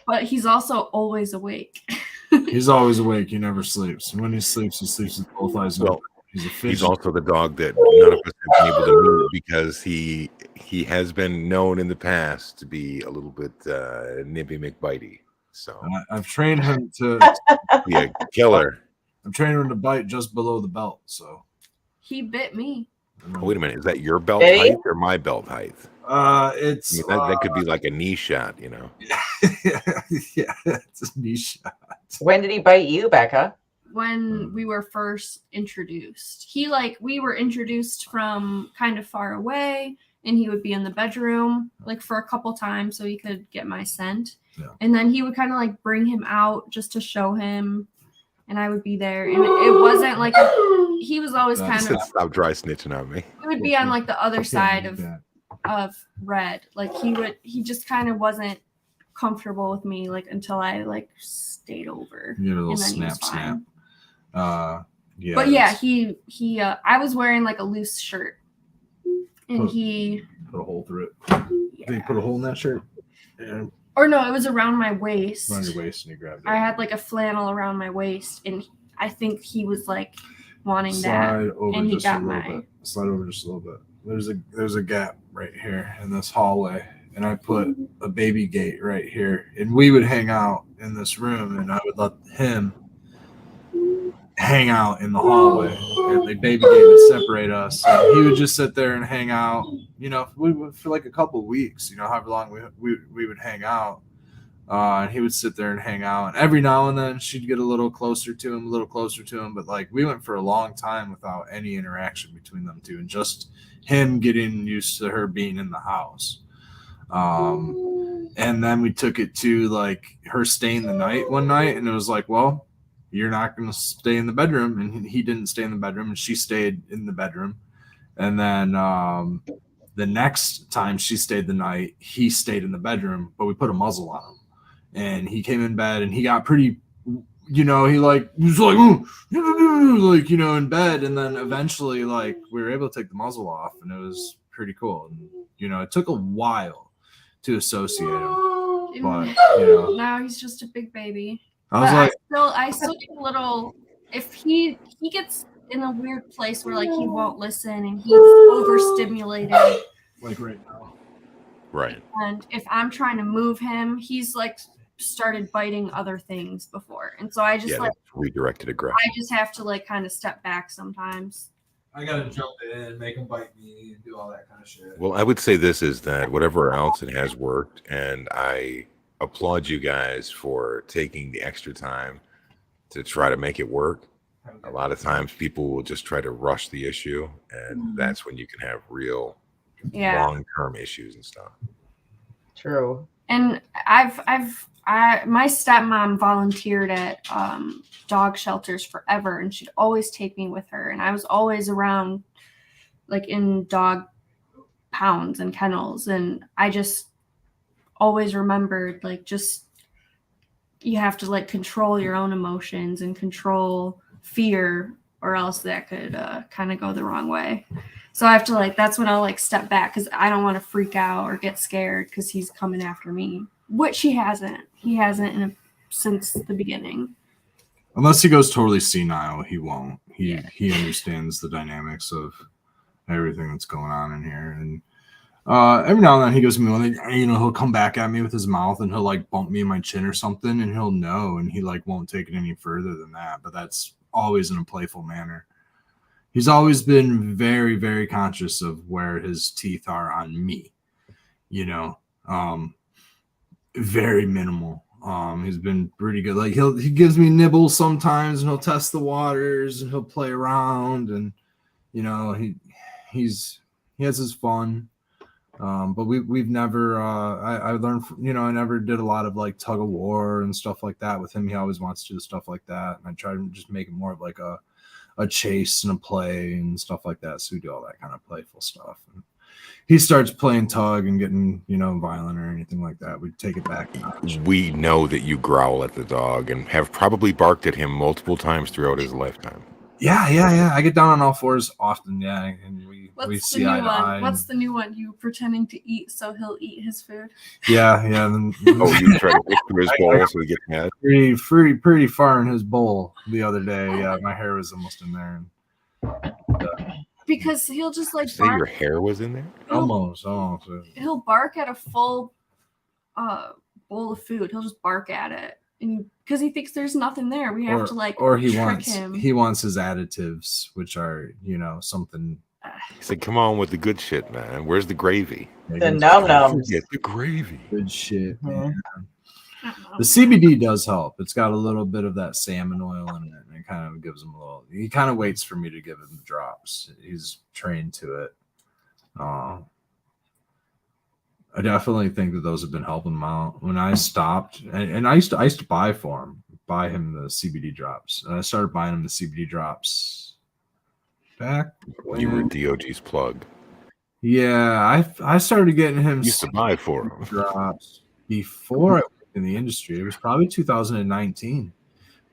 But he's also always awake. He's always awake. He never sleeps. And when he sleeps with both eyes open. He's a fidget. He's also the dog that none of us have been able to meet because he has been known in the past to be a little bit nippy McBitey. So I've trained him to be a killer. I'm training him to bite just below the belt. So He bit me. Oh, wait a minute, is that your belt Did he? height or my belt height? It's I mean, that could be like a knee shot, you know. yeah, it's a knee shot. When did he bite you, Becca? When we were first introduced. We were introduced from kind of far away, and he would be in the bedroom like for a couple times so he could get my scent. Yeah. And then he would kind of like bring him out just to show him, and I would be there. And it wasn't like he was always kind of Stop dry snitching on me. he would be on like the other side of Red. Like he just kind of wasn't comfortable with me like until I like stayed over. You get a little and then he was snap. fine. Yeah. But yeah, he I was wearing like a loose shirt, and he put a hole through it. yeah. Did he put a hole in that shirt? Yeah. Or no, it was around my waist. Around your waist, and he grabbed it. I had like a flannel around my waist, and I think he was like wanting Slide that, over and he just got a little my. bit. Slide over just a little bit. There's a gap right here in this hallway, and I put a baby gate right here, and we would hang out in this room, and I would let him hang out in the hallway, and the baby gate would separate us. And he would just sit there and hang out, you know, for like a couple of weeks, you know, however long we would hang out. And he would sit there and hang out, and every now and then she'd get a little closer to him, but like we went for a long time without any interaction between them two, and just him getting used to her being in the house. And then we took it to like her staying the night one night, and it was like, well, you're not going to stay in the bedroom. And he didn't stay in the bedroom, and she stayed in the bedroom. And then the next time she stayed the night, he stayed in the bedroom, but we put a muzzle on him. And he came in bed, and he got pretty, you know, he was like, you know, in bed. And then eventually, like, we were able to take the muzzle off, and it was pretty cool. And, you know, it took a while to associate him, but, you know. Now he's just a big baby. I was But like, I still get a little. If he gets in a weird place where like he won't listen and he's overstimulated, like right now. Right. and if I'm trying to move him, he's like started biting other things before, and so I just Yeah, like that's redirected aggression. I just have to like kind of step back sometimes. I gotta jump in, make him bite me, and do all that kind of shit. Well, I would say this is that whatever else it has worked, and I applaud you guys for taking the extra time to try to make it work. A lot of times people will just try to rush the issue, and that's when you can have real Yeah. long-term issues and stuff. True. And my stepmom volunteered at dog shelters forever, and she'd always take me with her, and I was always around like in dog pounds and kennels, and I just always remembered like just you have to like control your own emotions and control fear, or else that could kind of go the wrong way. So I have to like, that's when I'll like step back, because I don't want to freak out or get scared because he's coming after me, which he hasn't since the beginning. Unless he goes totally senile, he won't. He understands the dynamics of everything that's going on in here. And every now and then he goes to me, you know, he'll come back at me with his mouth, and he'll like bump me in my chin or something, and he'll know, and he like won't take it any further than that. But that's always in a playful manner. He's always been very, very conscious of where his teeth are on me, you know, very minimal. He's been pretty good. Like he gives me nibbles sometimes, and he'll test the waters, and he'll play around, and you know, he has his fun. But we've never, I learned, you know, I never did a lot of like tug of war and stuff like that with him. He always wants to do stuff like that. And I try to just make it more of like a chase and a play and stuff like that. So we do all that kind of playful stuff. And he starts playing tug and getting, you know, violent or anything like that, we take it back a notch. We know that you growl at the dog and have probably barked at him multiple times throughout his lifetime. Yeah. I get down on all fours often. Yeah. And we What's the see new eye to eye. one? What's the new one? You pretending to eat so he'll eat his food. Yeah. Then, Oh, you try to get through his bowl so he gets mad? pretty far in his bowl the other day. Yeah, my hair was almost in there. And Because he'll just like Say your bark. hair was in there? Almost. He'll bark at a full bowl of food. He'll just bark at it, and because he thinks there's nothing there, we have to like trick him. He wants his additives, which are something. He said, "Come on with the good shit, man. Where's the gravy? The num-nums. Get the gravy." Good shit, man. I don't know. The CBD does help. It's got a little bit of that salmon oil in it, and it kind of gives him a little. He kind of waits for me to give him the drops. He's trained to it. I definitely think that those have been helping him out. When I stopped, and I used to buy him the CBD drops, and I started buying him the CBD drops back When you were DOG's plug. Yeah, I started getting him Used to buy for him. drops before I worked in the industry. It was probably 2019,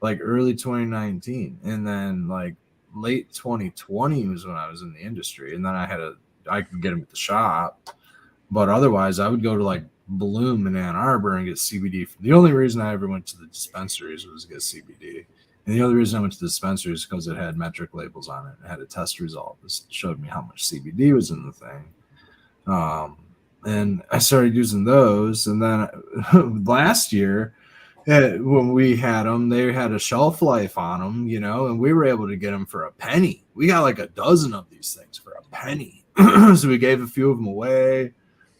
like early 2019, and then like late 2020 was when I was in the industry, and then I could get them at the shop, but otherwise I would go to like Bloom in Ann Arbor and get CBD. The only reason I ever went to the dispensaries was to get CBD, and the other reason I went to the dispensaries is because it had metric labels on it. It had a test result that showed me how much CBD was in the thing. And I started using those, and then last year when we had them, they had a shelf life on them, and we were able to get them for a penny. We got like a dozen of these things for a penny. So we gave a few of them away.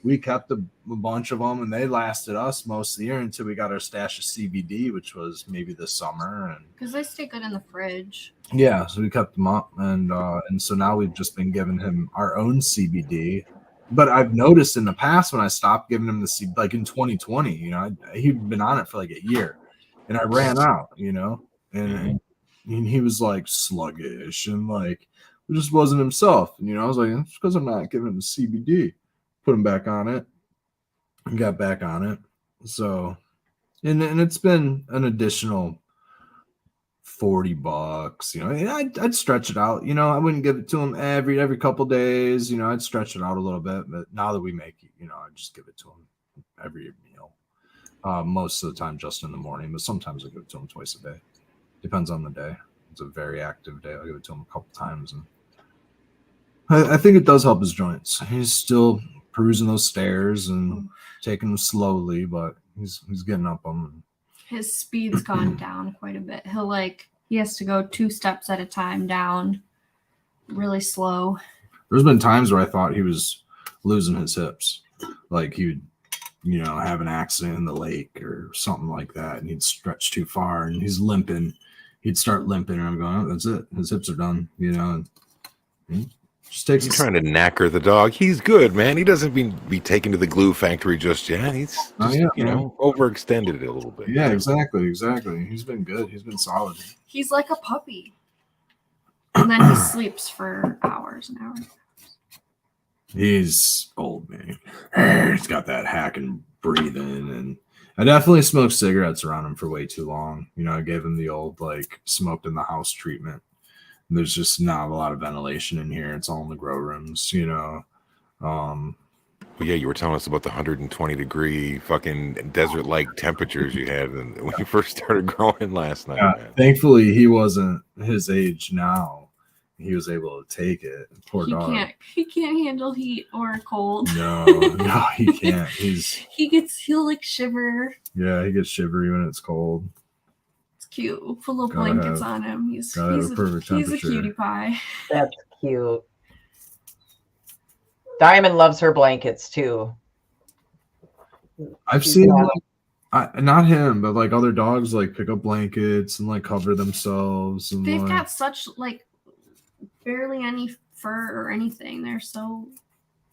We kept a bunch of them, and they lasted us most of the year until we got our stash of CBD, which was maybe this summer. And Because they stay good in the fridge. yeah, so we kept them up, and so now we've just been giving him our own CBD. But I've noticed in the past when I stopped giving him the CBD, like in 2020, he'd been on it for like a year, and I ran out, and he was like sluggish and like it just wasn't himself. And I was like, it's because I'm not giving him the CBD. Put him back on it, and got back on it. So, and it's been an additional $40. I'd stretch it out. I wouldn't give it to him every couple days. I'd stretch it out a little bit. But now that we make it, I just give it to him every meal. Most of the time, just in the morning. But sometimes I give it to him twice a day. Depends on the day. It's a very active day. I'll give it to him a couple times, and I think it does help his joints. He's still cruising those stairs and taking them slowly, but he's getting up them. His speed's gone down quite a bit. He has to go 2 steps at a time down, really slow. There's been times where I thought he was losing his hips, like he would, have an accident in the lake or something like that, and he'd stretch too far and he's limping. He'd start limping, and I'm going, "Oh, that's it. His hips are done." And just takes. He's trying to knacker the dog. He's good, man. He doesn't be taken to the glue factory just yet. He's just, overextended it a little bit. Yeah, exactly. He's been good. He's been solid. He's like a puppy. And then he sleeps for hours and hours. He's old, man. He's got that hacking breathing, and I definitely smoked cigarettes around him for way too long. I gave him the old like smoked in the house treatment. There's just not a lot of ventilation in here. It's all in the grow rooms, Well, yeah, you were telling us about the 120-degree fucking desert-like temperatures you had when you first started growing last night. Yeah, man. Thankfully, he wasn't his age now. He was able to take it. Poor dog. He can't handle heat or cold. No, he can't. He'll like shiver. Yeah, he gets shivery when it's cold. It's cute. Put little blankets on him. He's a cutie pie. That's cute. Diamond loves her blankets too. I've seen not him, but like other dogs like pick up blankets and like cover themselves. And they've got such like barely any fur or anything. They're so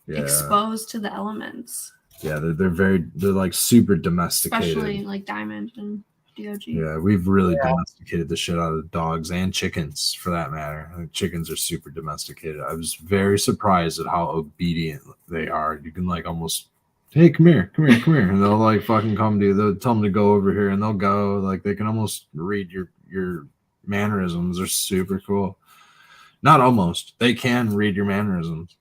exposed to the elements. Yeah, they're like super domesticated. Especially like Diamond and DOG. Yeah, we've really domesticated the shit out of dogs and chickens for that matter. I think chickens are super domesticated. I was very surprised at how obedient they are. You can like almost, hey, come here. And they'll like fucking come to you. They'll tell them to go over here and they'll go. Like they can almost read your mannerisms. They're super cool. Not almost. They can read your mannerisms.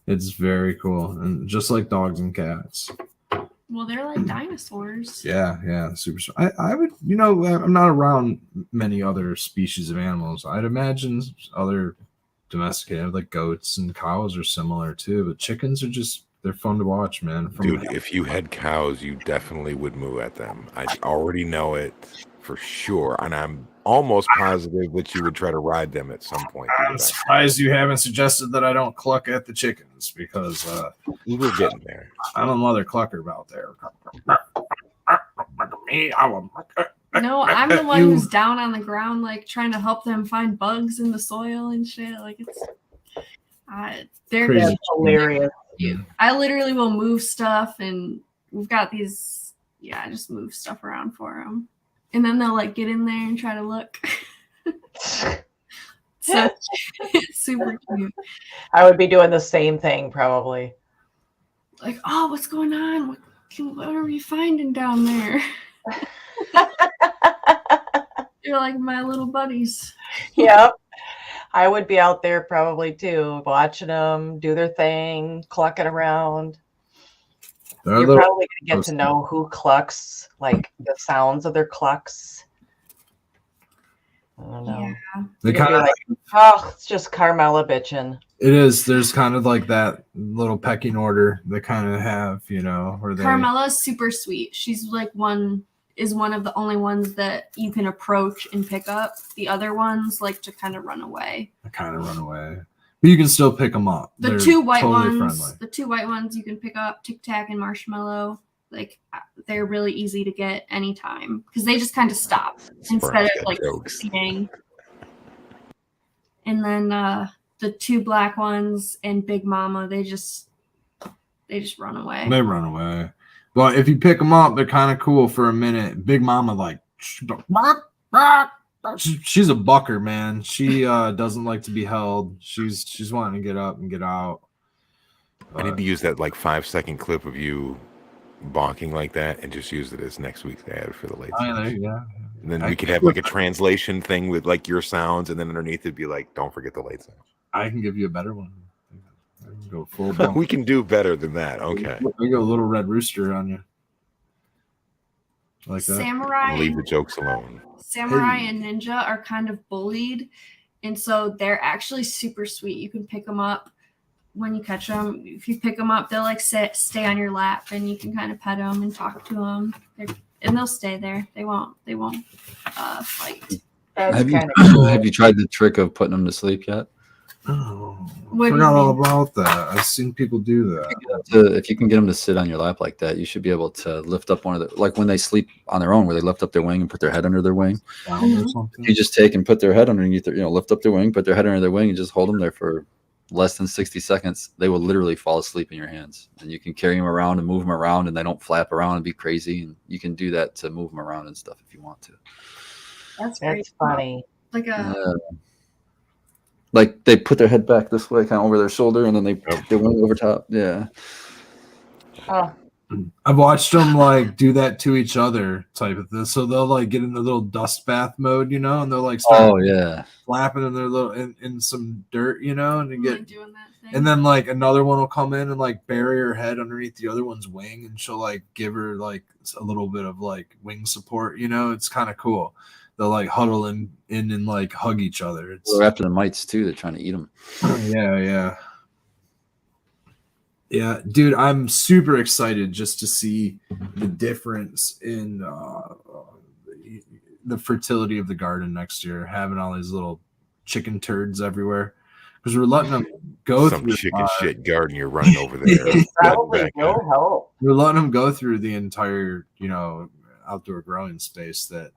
It's very cool. And just like dogs and cats. Well, they're like dinosaurs. Yeah, super. I would, I'm not around many other species of animals. I'd imagine other domesticated, like goats and cows, are similar too. But chickens are they're fun to watch, man. Dude, if you had cows, you definitely would moo at them. I already know it for sure, and I'm almost positive that you would try to ride them at some point. I'm surprised you haven't suggested that I don't cluck at the chickens, because we're getting there. I'm a mother clucker out there. No, I'm the one who's down on the ground, like trying to help them find bugs in the soil and shit. Like they're That's hilarious. I literally will move stuff, and we've got these. Yeah, I just move stuff around for them, and then they'll like get in there and try to look. So it's super cute. I would be doing the same thing probably. Like, oh, what's going on? What are we finding down there? You're like my little buddies. Yep. I would be out there probably too, watching them do their thing, clucking around. You're probably going to get to know who clucks, like the sounds of their clucks. I don't know. Yeah. They kind of like, it's just Carmela bitching. It is. There's kind of like that little pecking order they kind of have, where they. Carmela's super sweet. She's like one of the only ones that you can approach and pick up. The other ones like to kind of run away. But you can still pick them up. The two white ones you can pick up, Tic Tac and Marshmallow. Like they're really easy to get anytime because they just kind of stop instead of like eating. And then the two black ones and Big Mama, they just run away. They run away. But if you pick them up, they're kind of cool for a minute. Big Mama, like, she's a bucker, man. She doesn't like to be held. She's wanting to get up and get out. I need to use that like 5-second clip of you bonking like that and just use it as next week's ad for the late. Yeah. And then we could have like a translation thing with like your sounds, and then underneath it'd be like, "Don't forget the late sesh." I can give you a better one. I can go full blown. We can do better than that. Okay. We go Little Red Rooster on you. Like that. Samurai. Leave the jokes alone. Samurai and Ninja are kind of bullied, and so they're actually super sweet. You can pick them up when you catch them. If you pick them up, they'll like stay on your lap, and you can kind of pet them and talk to them, and they'll stay there. They won't fight. Have you tried the trick of putting them to sleep yet? Oh, I forgot all about that. I've seen people do that. If you can get them to sit on your lap like that, you should be able to lift up one of the, like when they sleep on their own, where they lift up their wing and put their head under their wing. You just take and put their head underneath their, lift up their wing, put their head under their wing, and just hold them there for less than 60 seconds. They will literally fall asleep in your hands, and you can carry them around and move them around, and they don't flap around and be crazy. And you can do that to move them around and stuff if you want to. That's funny. Like they put their head back this way, kind of over their shoulder, and then they went over top. Yeah. Oh. I've watched them like do that to each other, type of thing. So they'll like get in the little dust bath mode, and they'll like start flapping in their little in some dirt, and you get doing that thing. And then like another one will come in and like bury her head underneath the other one's wing, and she'll like give her like a little bit of like wing support. It's kind of cool. They'll like huddle in and like hug each other. They're after the mites too. They're trying to eat them. Yeah, dude, I'm super excited just to see the difference in the fertility of the garden next year, having all these little chicken turds everywhere, because we're letting them go some through chicken shit garden you're running over there. Probably no help. We're letting them go through the entire, outdoor growing space that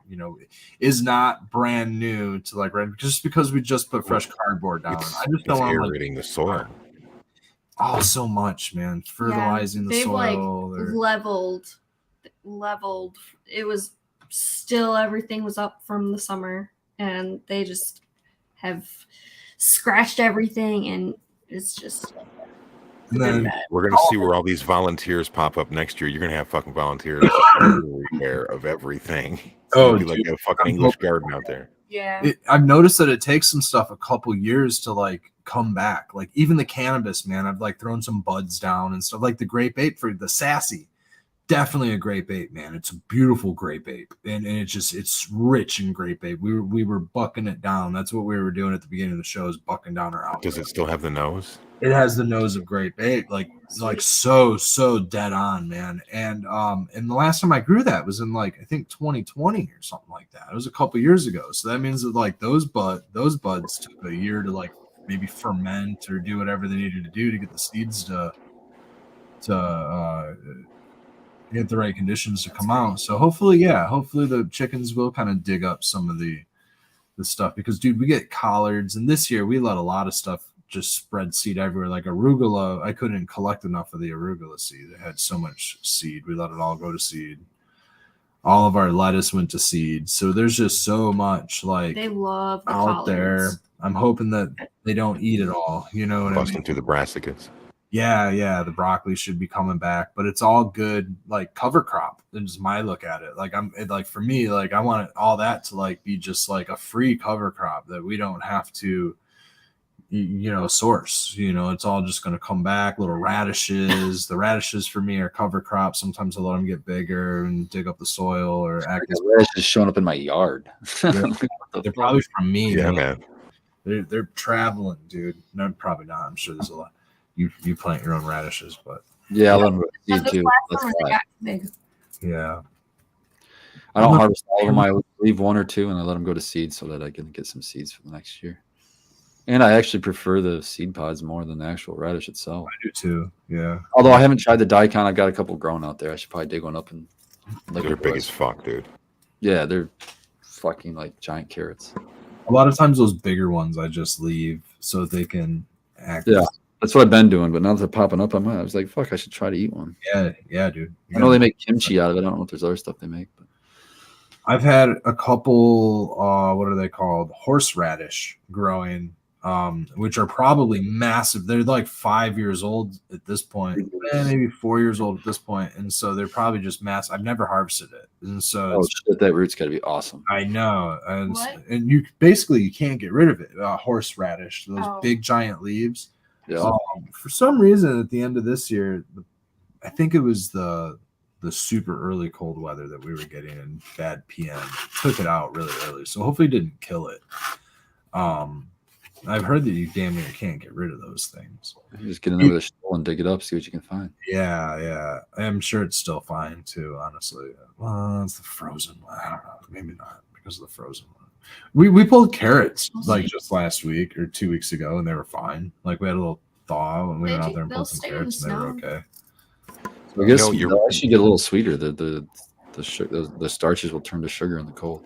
is not brand new to like just because we just put fresh cardboard down. I just don't want aerating the soil. Oh, so much, man! Fertilizing the soil. Like leveled. It was still, everything was up from the summer, and they just have scratched everything, and it's just. And then we're gonna see where all these volunteers pop up next year. You're gonna have fucking volunteers everywhere of everything. It's be like a fucking English garden out there. Yeah, I've noticed that it takes some stuff a couple years to like come back. Like even the cannabis, man, I've like thrown some buds down and stuff. Like the grape ape for the sassy definitely a grape ape, man. It's a beautiful grape ape, and it's rich in grape ape. We were bucking it down. That's what we were doing at the beginning of the show, is bucking down our outfit. Does it still have the nose? It has the nose of grape ape, like so dead on, man. And the last time I grew that was in like I think 2020 or something like that. It was a couple years ago. So that means that like those buds took a year to like maybe ferment or do whatever they needed to do to get the seeds to get the right conditions to come out. So hopefully the chickens will kind of dig up some of the stuff, because dude, we get collards, and this year we let a lot of stuff just spread seed everywhere. Like arugula, I couldn't collect enough of the arugula seed. It had so much seed. We let it all go to seed. All of our lettuce went to seed. So there's just so much like They love the out collards. there. I'm hoping that they don't eat it all. You know what I Busting mean? through the brassicas. Yeah. The broccoli should be coming back, but it's all good, like cover crop. That's my look at it. Like for me, like I want all that to like be just like a free cover crop that we don't have to, source. It's all just going to come back. Little radishes. The radishes for me are cover crops. Sometimes I let them get bigger and dig up the soil or act as just showing up in my yard. Yeah. They're probably from me. Yeah, man. They're traveling, dude. No, probably not. I'm sure there's a lot. You plant your own radishes, but Yeah, I let them go to But seed this too. last That's summer they fine. got big. yeah. I don't harvest all of them. I leave one or two and I let them go to seed so that I can get some seeds for the next year. And I actually prefer the seed pods more than the actual radish itself. I do too. Yeah. Although I haven't tried the daikon. I've got a couple growing out there. I should probably dig one up and They're big as fuck, dude. Yeah, they're fucking like giant carrots. A lot of times those bigger ones I just leave so they can act. Yeah, that's what I've been doing. But now that they're popping up on mine, I was like, fuck, I should try to eat one. Yeah, dude. I know they make kimchi out of it. I don't know if there's other stuff they make. But I've had a couple, what are they called? Horseradish growing, which are probably massive. They're like 5 years old at this point, maybe 4 years old at this point, and so they're probably just massive. I've never harvested it, and so oh shit, that root's got to be awesome. I know, and What? you can't get rid of it. Horseradish, those big giant leaves. Yeah. For some reason, at the end of this year, I think it was the super early cold weather that we were getting and bad PM took it out really early. So hopefully it didn't kill it. I've heard that you damn near can't get rid of those things. You just get in there with a shovel and dig it up, see what you can find. Yeah. I'm sure it's still fine too, honestly. Well, it's the frozen one. I don't know. Maybe not because of the frozen one. We pulled carrots like just last week or 2 weeks ago, and they were fine. Like we had a little thaw when we went out there and pulled some carrots, and they were okay. So I guess You know, they'll actually get a little sweeter. The starches will turn to sugar in the cold.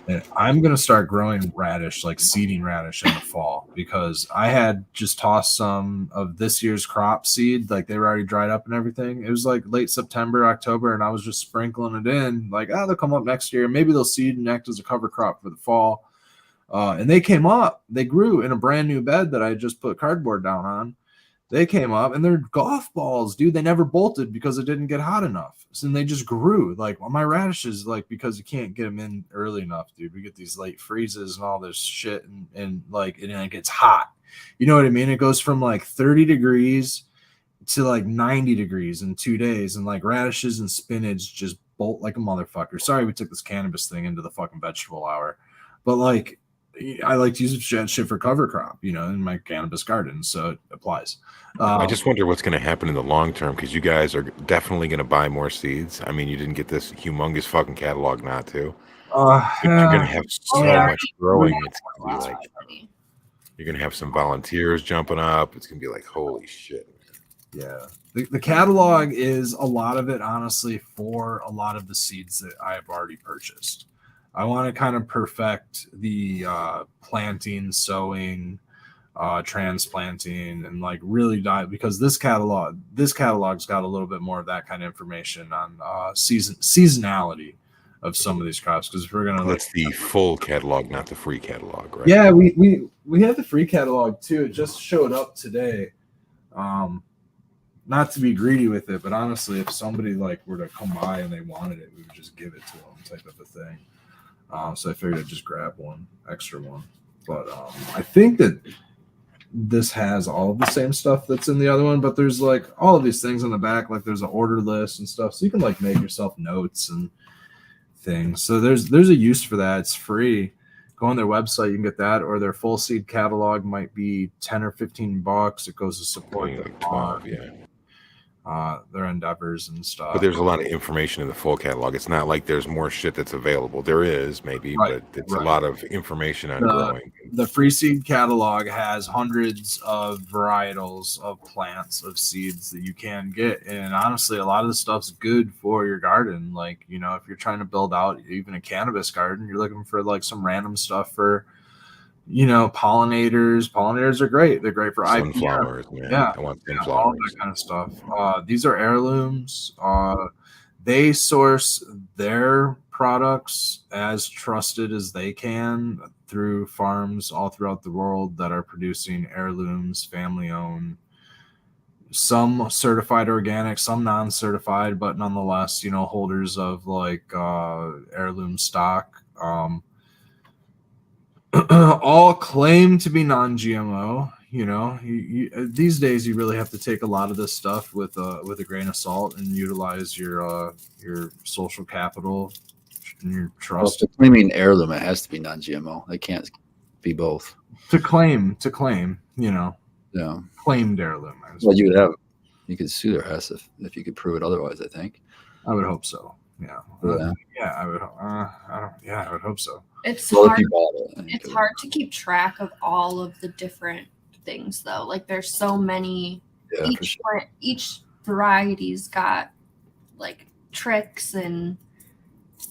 And I'm gonna start growing radish, like seeding radish in the fall, because I had just tossed some of this year's crop seed, like they were already dried up and everything. It was like late September, October, and I was just sprinkling it in, like, they'll come up next year. Maybe they'll seed and act as a cover crop for the fall. And they came up, they grew in a brand new bed that I just put cardboard down on. They came up and they're golf balls, dude. They never bolted because it didn't get hot enough. So they just grew. Like my radishes, like because you can't get them in early enough, dude. We get these late freezes and all this shit, and it gets hot. You know what I mean? It goes from like 30 degrees to like 90 degrees in 2 days, and like radishes and spinach just bolt like a motherfucker. Sorry, we took this cannabis thing into the fucking vegetable hour, but like I like to use shit for cover crop, in my cannabis garden, so it applies. I just wonder what's going to happen in the long term, because you guys are definitely going to buy more seeds. I mean, you didn't get this humongous fucking catalog not to. But you're going to have so much growing. It's going to be like you're going to have some volunteers jumping up. It's going to be like, holy shit. Yeah. The catalog is a lot of it, honestly, for a lot of the seeds that I've already purchased. I want to kind of perfect the planting, sowing, transplanting, and like really dive, because this catalog's got a little bit more of that kind of information on seasonality of some of these crops. Because if we're gonna that's the full catalog, not the free catalog, right? Yeah, we have the free catalog too. It just showed up today. Not to be greedy with it, but honestly, if somebody like were to come by and they wanted it, we would just give it to them, type of a thing. So I figured I'd just grab one extra one. But I think that this has all of the same stuff that's in the other one, but there's like all of these things on the back, like there's an order list and stuff, so you can like make yourself notes and things. So there's a use for that. It's free. Go on their website, you can get that, or their full seed catalog might be 10 or 15 bucks. It goes to support Like 12, yeah. Their endeavors and stuff. But there's a lot of information in the full catalog. It's not like there's more shit that's available. There is maybe, Right, but it's right. a lot of information on growing. The free seed catalog has hundreds of varietals of plants, of seeds that you can get. And honestly, a lot of the stuff's good for your garden. Like, you know, if you're trying to build out even a cannabis garden, you're looking for like some random stuff for, you know, pollinators. Pollinators are great. They're great for IPM. Sunflowers, man. Yeah. I want Yeah, all sunflowers. that kind of stuff. These are heirlooms. They source their products as trusted as they can through farms all throughout the world that are producing heirlooms, family owned, some certified organic, some non-certified, but nonetheless, you know, holders of like heirloom stock. All claim to be non-GMO. You know, these days you really have to take a lot of this stuff with a grain of salt and utilize your social capital and your Well, trust if they're claiming heirloom, it has to be non-GMO. They can't be both. to claim. You know, Yeah. claimed heirloom. Well, you could sue their ass if you could prove it otherwise, I think. I would hope so. Yeah. Yeah. I would. I would hope so. It's Well, if hard. you bought it, then you It's could. hard to keep track of all of the different things, though. Like, there's so many. Yeah, for Each sure. plant, each variety's got like tricks and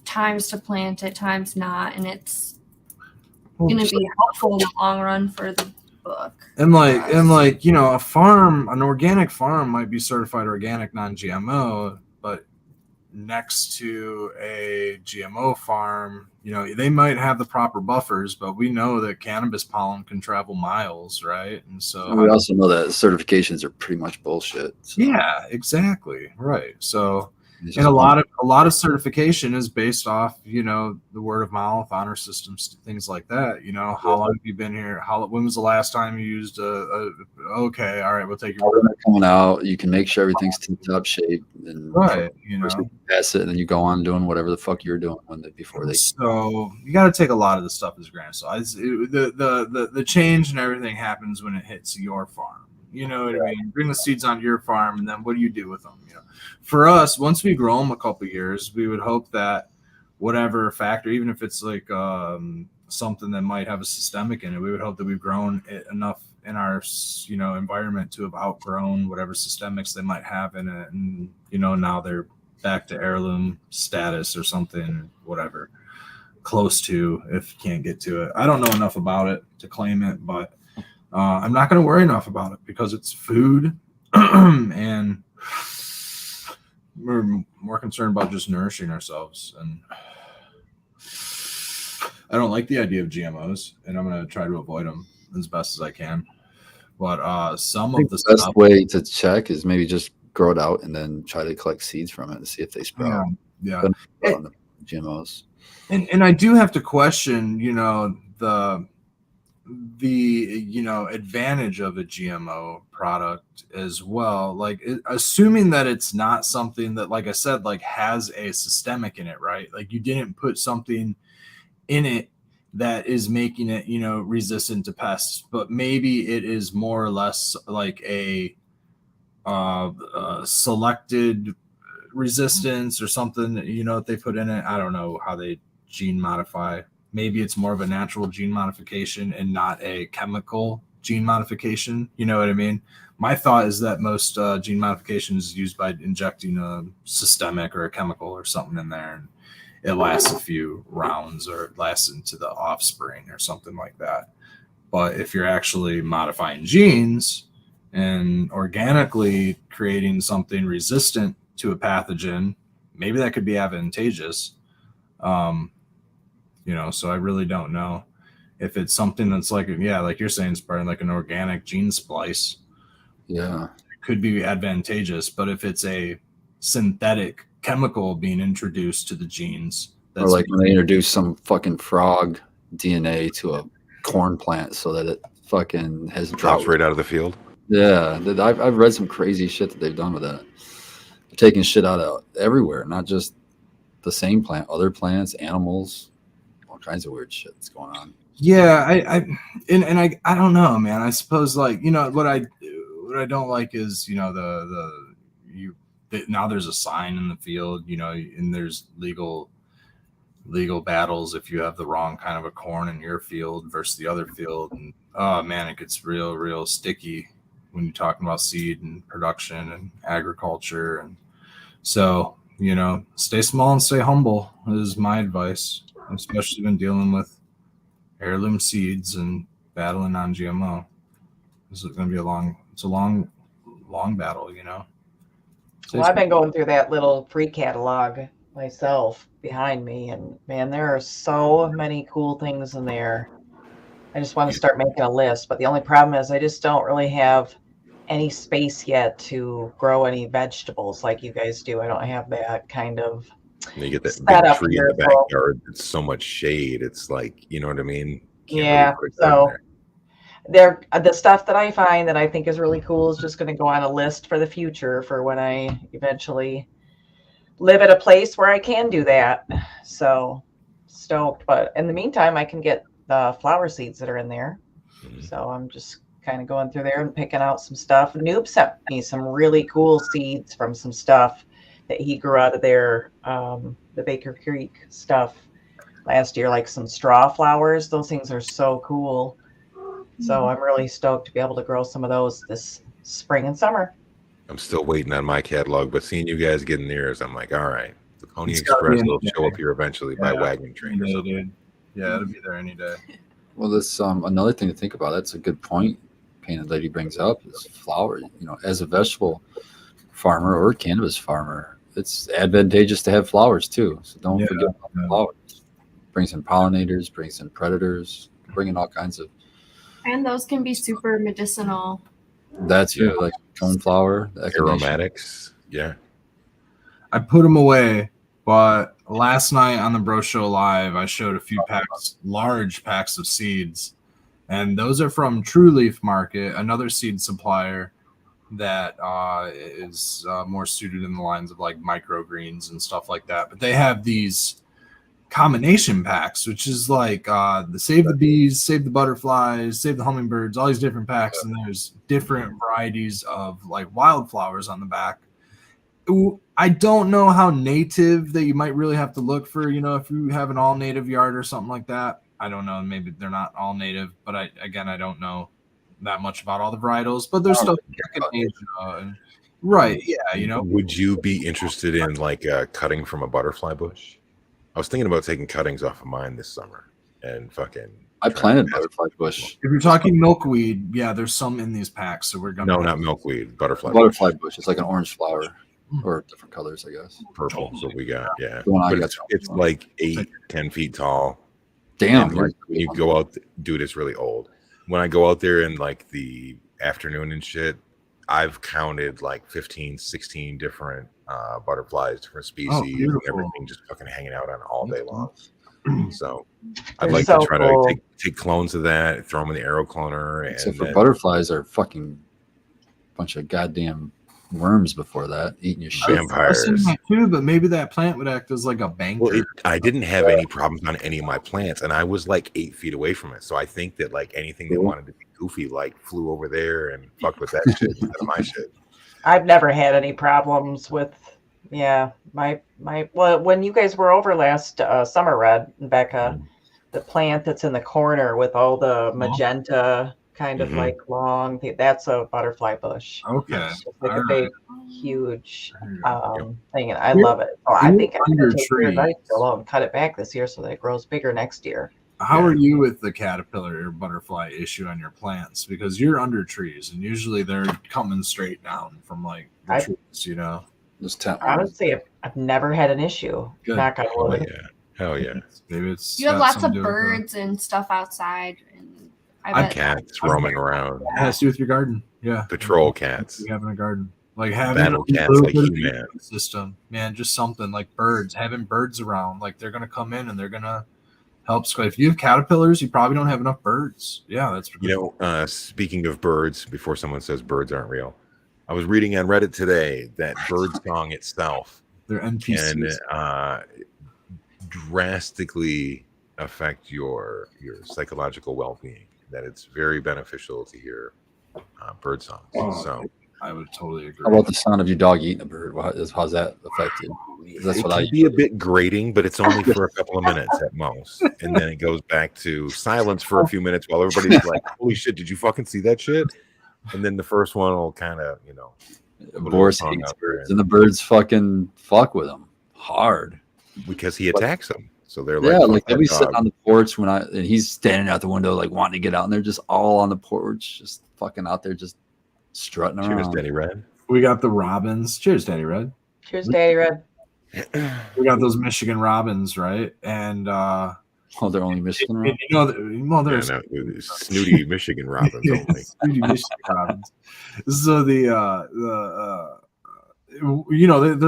times to plant it, times not, and it's going to be helpful in the long run for the book. And like, you know, an organic farm might be certified organic, non-GMO, but next to a GMO farm, you know, they might have the proper buffers, but we know that cannabis pollen can travel miles, right? And so And we also know that certifications are pretty much bullshit. So yeah, exactly, right. So it's and just a lot of certification is based off, you know, the word of mouth, honor systems, things like that. You know, how long have you been here? When was the last time you used okay, all right, we'll take your when word. they're coming out, you can make sure everything's tip-top shape, and Right, you first know. you pass it, and then you go on doing whatever the fuck you're doing before they. So you got to take a lot of the stuff as granted. So the change and everything happens when it hits your farm. You know what I mean? Bring the seeds onto your farm, and then what do you do with them? You know, for us, once we grow them a couple of years, we would hope that whatever factor, even if it's like something that might have a systemic in it, we would hope that we've grown it enough in our, you know, environment to have outgrown whatever systemics they might have in it, and you know, now they're back to heirloom status or something, whatever, close to, if you can't get to it. I don't know enough about it to claim it, but I'm not going to worry enough about it because it's food and we're more concerned about just nourishing ourselves. And I don't like the idea of GMOs, and I'm going to try to avoid them as best as I can. But some of the best stuff, way to check is maybe just grow it out and then try to collect seeds from it and see if they sprout. yeah. But not on the GMOs. And I do have to question, you know, the you know, advantage of a GMO product as well. Like assuming that it's not something that, like I said, like has a systemic in it, right? Like you didn't put something in it that is making it, you know, resistant to pests, but maybe it is more or less like a selected resistance or something that, you know, that they put in it. I don't know how they gene modify. Maybe it's more of a natural gene modification and not a chemical gene modification. You know what I mean? My thought is that most gene modification is used by injecting a systemic or a chemical or something in there, and it lasts a few rounds or it lasts into the offspring or something like that. But if you're actually modifying genes and organically creating something resistant to a pathogen, maybe that could be advantageous. You know, so I really don't know if it's something that's like, yeah, like you're saying, Spartan, like an organic gene splice. Yeah. It could be advantageous, but if it's a synthetic chemical being introduced to the genes, Or that's like when they introduce some fucking frog DNA to a corn plant so that it fucking has Drops drought. right out of the field. Yeah, I've read some crazy shit that they've done with that. They're taking shit out of everywhere, not just the same plant, other plants, animals, all kinds of weird shit that's going on. Yeah, I don't know, man. I suppose like what I don't like is now there's a sign in the field, and there's legal battles if you have the wrong kind of a corn in your field versus the other field, and oh man, it gets real sticky when you're talking about seed and production and agriculture, and so stay small and stay humble is my advice, especially when dealing with heirloom seeds and battling on GMO. This is going to be a long battle, Well, I've been going through that little free catalog myself behind me, and man, there are so many cool things in there. I just want to start making a list, but the only problem is I just don't really have any space yet to grow any vegetables like you guys do. I don't have that kind of You get that set big up tree in here, the so- backyard. It's so much shade. It's like, you know what I mean? Yeah, put a garden there. The stuff that I find that I think is really cool is just going to go on a list for the future for when I eventually live at a place where I can do that. So stoked. But in the meantime, I can get the flower seeds that are in there. Mhm. So I'm just kind of going through there and picking out some stuff. Noob sent me some really cool seeds from some stuff that he grew out of there, the Baker Creek stuff last year, like some straw flowers. Those things are so cool. So I'm really stoked to be able to grow some of those this spring and summer. I'm still waiting on my catalog, but seeing you guys getting theirs, I'm like, all right, the Pony It's gotta be Express any will day. show up here eventually by Yeah. wagon train or Any day, something. dude. Yeah, it'll be there any day. Well, this another thing to think about. That's a good point. Painted Lady brings up is flower. As a vegetable farmer or cannabis farmer, it's advantageous to have flowers too. So don't Yeah, forget about the flowers. Brings in pollinators, brings in predators, bringing all kinds of. And those can be super medicinal. That's like coneflower, the echinacea. Aromatics, yeah. I put them away, but last night on the Bro Show Live, I showed a few large packs of seeds, and those are from True Leaf Market, another seed supplier that is more suited in the lines of like microgreens and stuff like that. But they have these combination packs, which is like the save the bees, save the butterflies, save the hummingbirds, all these different packs, and there's different varieties of like wildflowers on the back. I don't know how native that you might really have to look for, if you have an all native yard or something like that. I don't know. Maybe they're not all native, but I don't know that much about all the varietals, but there's stuff in Asia. Right. Yeah. Would you be interested in like cutting from a butterfly bush? I was thinking about taking cuttings off of mine this summer and fucking. I planted butterfly bush. If you're talking milkweed, yeah, there's some in these packs. So we're going No, not milkweed, butterfly bush. It's like an orange flower or different colors, I guess. Purple. So we got, yeah. The one I But got it's like 8-10 feet tall. Damn. And, like, when you go out, dude, it's really old. When I go out there in like the afternoon and shit, I've counted like 15, 16 different butterflies, different species, and everything just fucking hanging out on all day long. So I'd like to try to take clones of that, throw them in the arrow cloner. Except for butterflies are fucking bunch of goddamn worms before that, eating your shit. Vampires too, but maybe that plant would act as like a banker. Well, I didn't have any problems on any of my plants, and I was like 8 feet away from it. So I think that like anything that wanted to be goofy, like flew over there and fucked with that shit instead of my shit. I've never had any problems with, well, when you guys were over last summer, Red and Becca, the plant that's in the corner with all the magenta kind of like long, that's a butterfly bush. Okay. It's like a big, huge thing, and I love it. So I think I'm going to take your advice and cut it back this year so that it grows bigger next year. How are you with the caterpillar or butterfly issue on your plants? Because you're under trees, and usually they're coming straight down from like the trees, Honestly, I've never had an issue. Knock on wood. Hell yeah. Maybe it's you have lots of birds and stuff outside, and I bet cats roaming around. It has to do with your garden. Yeah. Patrol cats. You having a garden. Like having battle cats like He-Man system, man, just something like birds, having birds around, like they're gonna come in and they're gonna helps. If you have caterpillars, you probably don't have enough birds. Yeah, that's Speaking of birds, before someone says birds aren't real, I was reading on Reddit today that birdsong itself they're NPCs. can drastically affect your psychological well-being. That it's very beneficial to hear bird songs. So I would totally agree. How about the sound of your dog eating a bird? How's that affect you? That's it what can be a bit grating, but it's only for a couple of minutes at most, and then it goes back to silence for a few minutes while everybody's like, "Holy shit, did you fucking see that shit?" And then the first one will kind of, Boris hates birds, and the birds fucking fuck with him hard because he attacks them. So they're like they'll be sitting on the porch and he's standing out the window like wanting to get out, and they're just all on the porch, just fucking out there, just strutting around. Cheers, Daddy Red. We got the robins. Cheers, Daddy Red. Cheers, Daddy Red. We got those Michigan robins, right? And they're only Michigan robins. There's snooty Michigan robins only. Snooty Michigan robins. So they're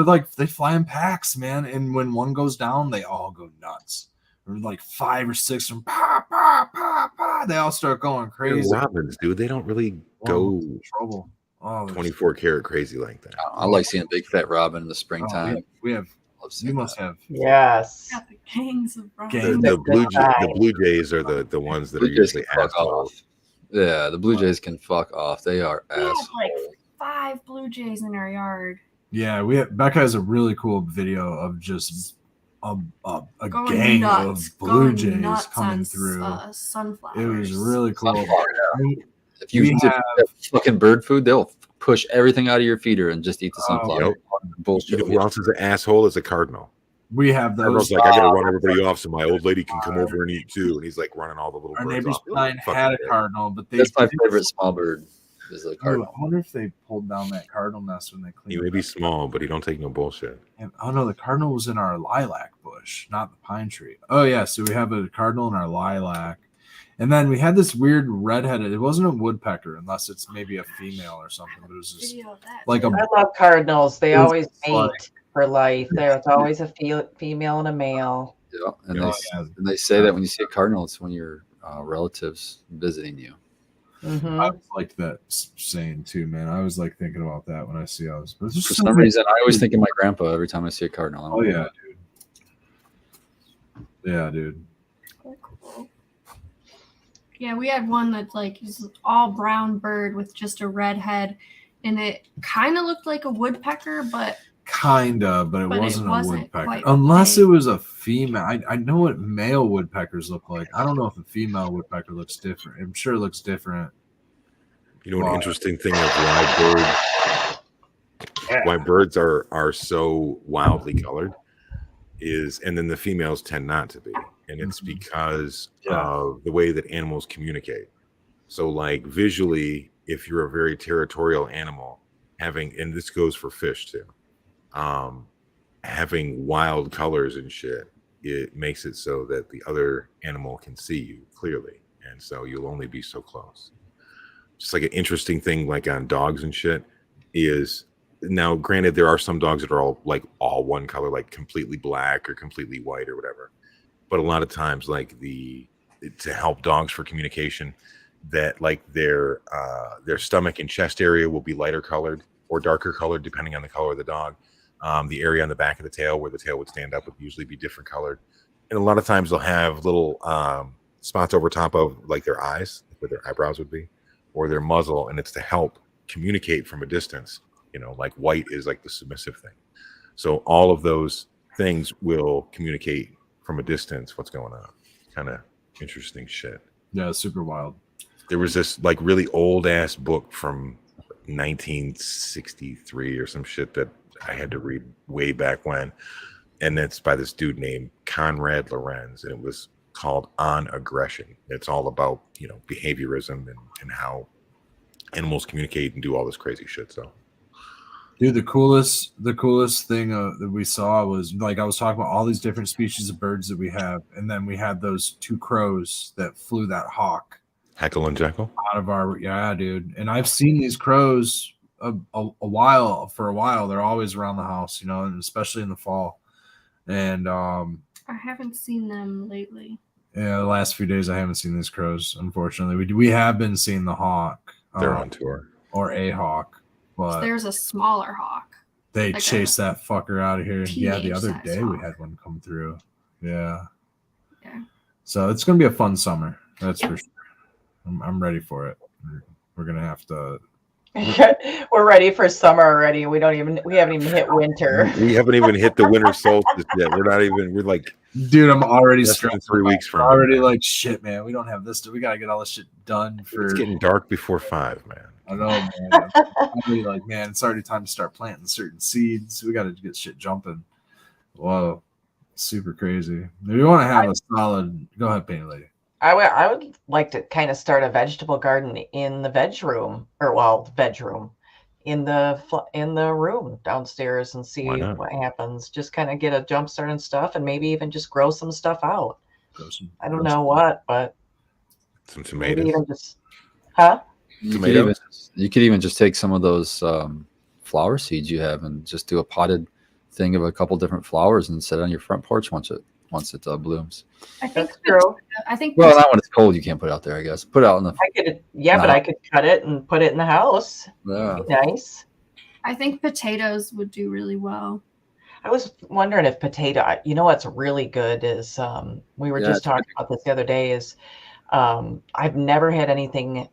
like they fly in packs, man. And when one goes down, they all go nuts. There's like 5 or 6 of them. Pa, pa, pa, pa. They all start going crazy. They're robins, dude. They don't really go trouble. 24 karat crazy like that. I like seeing a big fat robin in the springtime. We have. You must have. Yes. Got the gangs of robins. The Blue Jays are the ones that are usually off. Yeah, the Blue Jays can fuck off. They are assholes. Like 5 Blue Jays in our yard. Yeah, Becca has a really cool video of just a gang nuts, of Blue Jays coming through. Sunflowers. It was really cool. If you eat fucking bird food, they'll push everything out of your feeder and just eat the sunflower. Bullshit. Who else is an asshole is a cardinal. We have those. Like, I gotta run everybody off so my old lady can come over and eat too. And he's like running all the little Our birds neighbor's off. pine had a cardinal, but that's my favorite small bird. Is a cardinal. I wonder if they pulled down that cardinal nest when they cleaned. He may be small, but he don't take no bullshit. Oh no, the cardinal was in our lilac bush, not the pine tree. Oh yeah, so we have a cardinal in our lilac, and then we had this weird redheaded. It wasn't a woodpecker, unless it's maybe a female or something. But it was just like I love cardinals. They always mate for life. There's always a female and a male. Yeah, and they say that when you see a cardinal, it's when your relatives visiting you. Mm-hmm. I liked that saying too, man. I was like thinking about that when I see those. But for some reason, I always think of my grandpa every time I see a cardinal. Oh yeah, dude. Yeah, dude. Cool. Yeah, we had one that like is all brown bird with just a red head, and it kind of looked like a woodpecker, but it wasn't a woodpecker. Unless it was a female. I know what male woodpeckers look like. I don't know if a female woodpecker looks different. I'm sure it looks different. You know, an interesting thing of why birds are so wildly colored is, and then the females tend not to be, and it's because of the way that animals communicate. So like visually, if you're a very territorial animal, and this goes for fish too, having wild colors and shit, it makes it so that the other animal can see you clearly, and so you'll only be so close. Just like an interesting thing, like on dogs and shit, is now granted there are some dogs that are all one color, like completely black or completely white or whatever, but a lot of times like to help dogs for communication, that like their stomach and chest area will be lighter colored or darker colored depending on the color of the dog. The area on the back of the tail where the tail would stand up would usually be different colored, and a lot of times they'll have little spots over top of like their eyes, where their eyebrows would be, or their muzzle, and it's to help communicate from a distance. You know, like white is like the submissive thing, so all of those things will communicate from a distance what's going on. Kind of interesting shit. Yeah, super wild. There was this like really old ass book from 1963 or some shit that I had to read way back when, and it's by this dude named Conrad Lorenz, and it was called On Aggression. It's all about, you know, behaviorism and how animals communicate and do all this crazy shit. So dude, the coolest thing that we saw was, like, I was talking about all these different species of birds that we have, and then we had those 2 crows that flew that hawk, Heckle and Jekyll, out of our dude. And I've seen these crows for a while. They're always around the house, you know, and especially in the fall. And I haven't seen them lately. Yeah, the last few days I haven't seen these crows. Unfortunately, we have been seeing the hawk. They're on tour. Or a hawk, but There's a smaller hawk. they like chased that fucker out of here. Yeah, the other teenage-sized day we hawk. had one come through. Yeah. Yeah. So it's gonna be a fun summer. That's Yep. for sure. I'm ready for it. We're gonna have to. We're ready for summer already. We haven't even hit winter. We haven't even hit the winter solstice yet. We're like, Dude, I'm already less than stressed. 3 weeks from Already it. like shit, man. We don't have this. We gotta get all this shit done for. It's getting dark before 5, man. I know, man. I'm really like, man, it's already time to start planting certain seeds. We got to get shit jumping. Whoa, super crazy. If you want to have a solid, go ahead, Painted Lady. I would like to kind of start a vegetable garden in the veg room, in the room downstairs and see Why not? what happens. Just kind of get a jump start and stuff, and maybe even just grow some stuff out. I don't know what, but Some maybe tomatoes. even just, huh? You could even just take some of those flower seeds you have and just do a potted thing of a couple different flowers and set it on your front porch once it blooms. I think That's true. Well, not when it's cold. You can't put it out there, I guess. Put it out in the. But I could cut it and put it in the house. Yeah. It'd be nice. I think potatoes would do really well. I was wondering if what's really good is we were just talking about this the other day is I've never had anything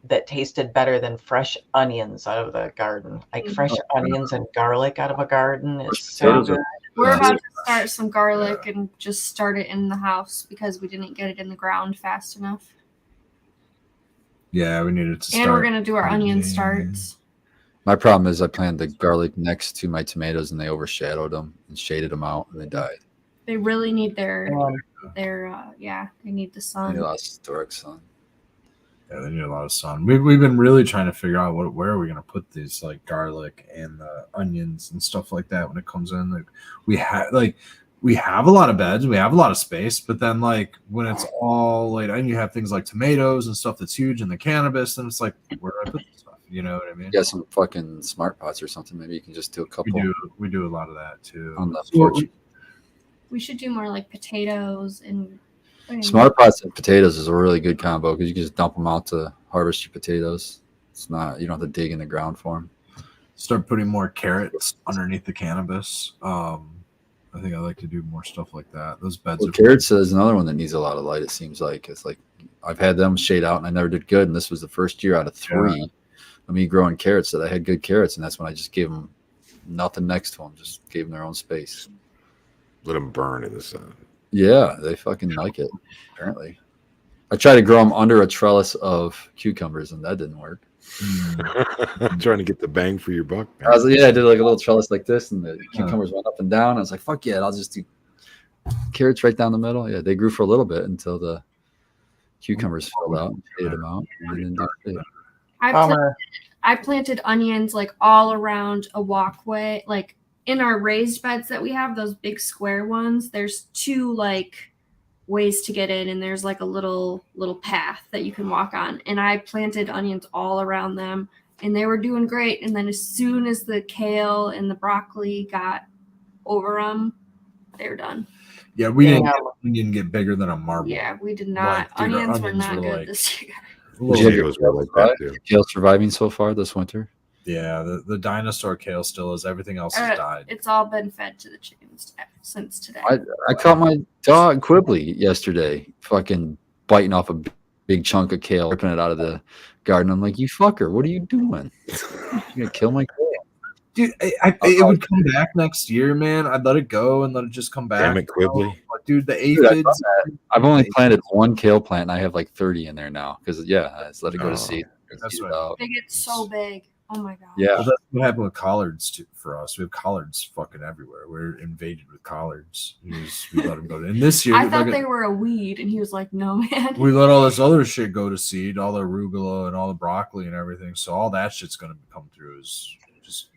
that tasted better than fresh onions out of the garden. Like fresh onions and garlic out of a garden is so good. We're about to start some garlic and just start it in the house because we didn't get it in the ground fast enough. Yeah, we needed to start. And we're going to do our onion starts. My problem is I planted the garlic next to my tomatoes and they overshadowed them and shaded them out and they died. They really need they need the sun. They need a lot of historic sun. Yeah, they need a lot of sun. We've been really trying to figure out where are we going to put these like garlic and the onions and stuff like that when it comes in. Like we have a lot of beds, we have a lot of space, but then like when it's all like, and you have things like tomatoes and stuff that's huge and the cannabis, and it's like, where do I put this stuff? You know what I mean? You got some fucking smart pots or something. Maybe you can just do a couple. We do a lot of that too. On the porch. We should do more like potatoes and smart pots and potatoes is a really good combo because you can just dump them out to harvest your potatoes. It's not, you don't have to dig in the ground for them. Start putting more carrots underneath the cannabis. I think I like to do more stuff like that. Those beds. Well, carrots is another one that needs a lot of light. It seems like it's like I've had them shade out and I never did good. And this was the first year out of 3 of me growing carrots that I had good carrots, and that's when I just gave them nothing next to them. Just gave them their own space. Let them burn in the sun. Yeah, they fucking like it. Apparently, I tried to grow them under a trellis of cucumbers, and that didn't work. I'm trying to get the bang for your buck. I did like a little trellis like this, and the cucumbers went up and down. I was like, "Fuck yeah, I'll just do carrots right down the middle." Yeah, they grew for a little bit until the cucumbers filled out and shaded them out. And then I planted onions like all around a walkway, like in our raised beds that we have, those big square ones. There's 2 like ways to get in, and there's like a little path that you can walk on. And I planted onions all around them, and they were doing great. And then as soon as the kale and the broccoli got over them, they were done. Yeah, we didn't get bigger than a marble. Yeah, we did not. Like, dude, onions were not good like, this year. Potatoes were like that too. Kale surviving so far this winter? Yeah, the dinosaur kale still is. Everything else has died. It's all been fed to the chickens since today. I caught my dog Quibbly yesterday, fucking biting off a big chunk of kale, ripping it out of the garden. I'm like, you fucker, what are you doing? You're gonna kill my kale. Dude, it would come back next year, man. I'd let it go and let it just come back. Damn it, Quibbly. Dude, the aphids. I've only planted 1 kale plant, and I have like 30 in there now because I just let it go to seed. That's right. They get so big. Oh my god. Yeah, well, that's what happened with collards too, for us. We have collards fucking everywhere. We're invaded with collards. We let them go. And this year, I thought they were a weed, and he was like, "No, man." We let all this other shit go to seed, all the arugula and all the broccoli and everything. So all that shit's gonna come through. Is just.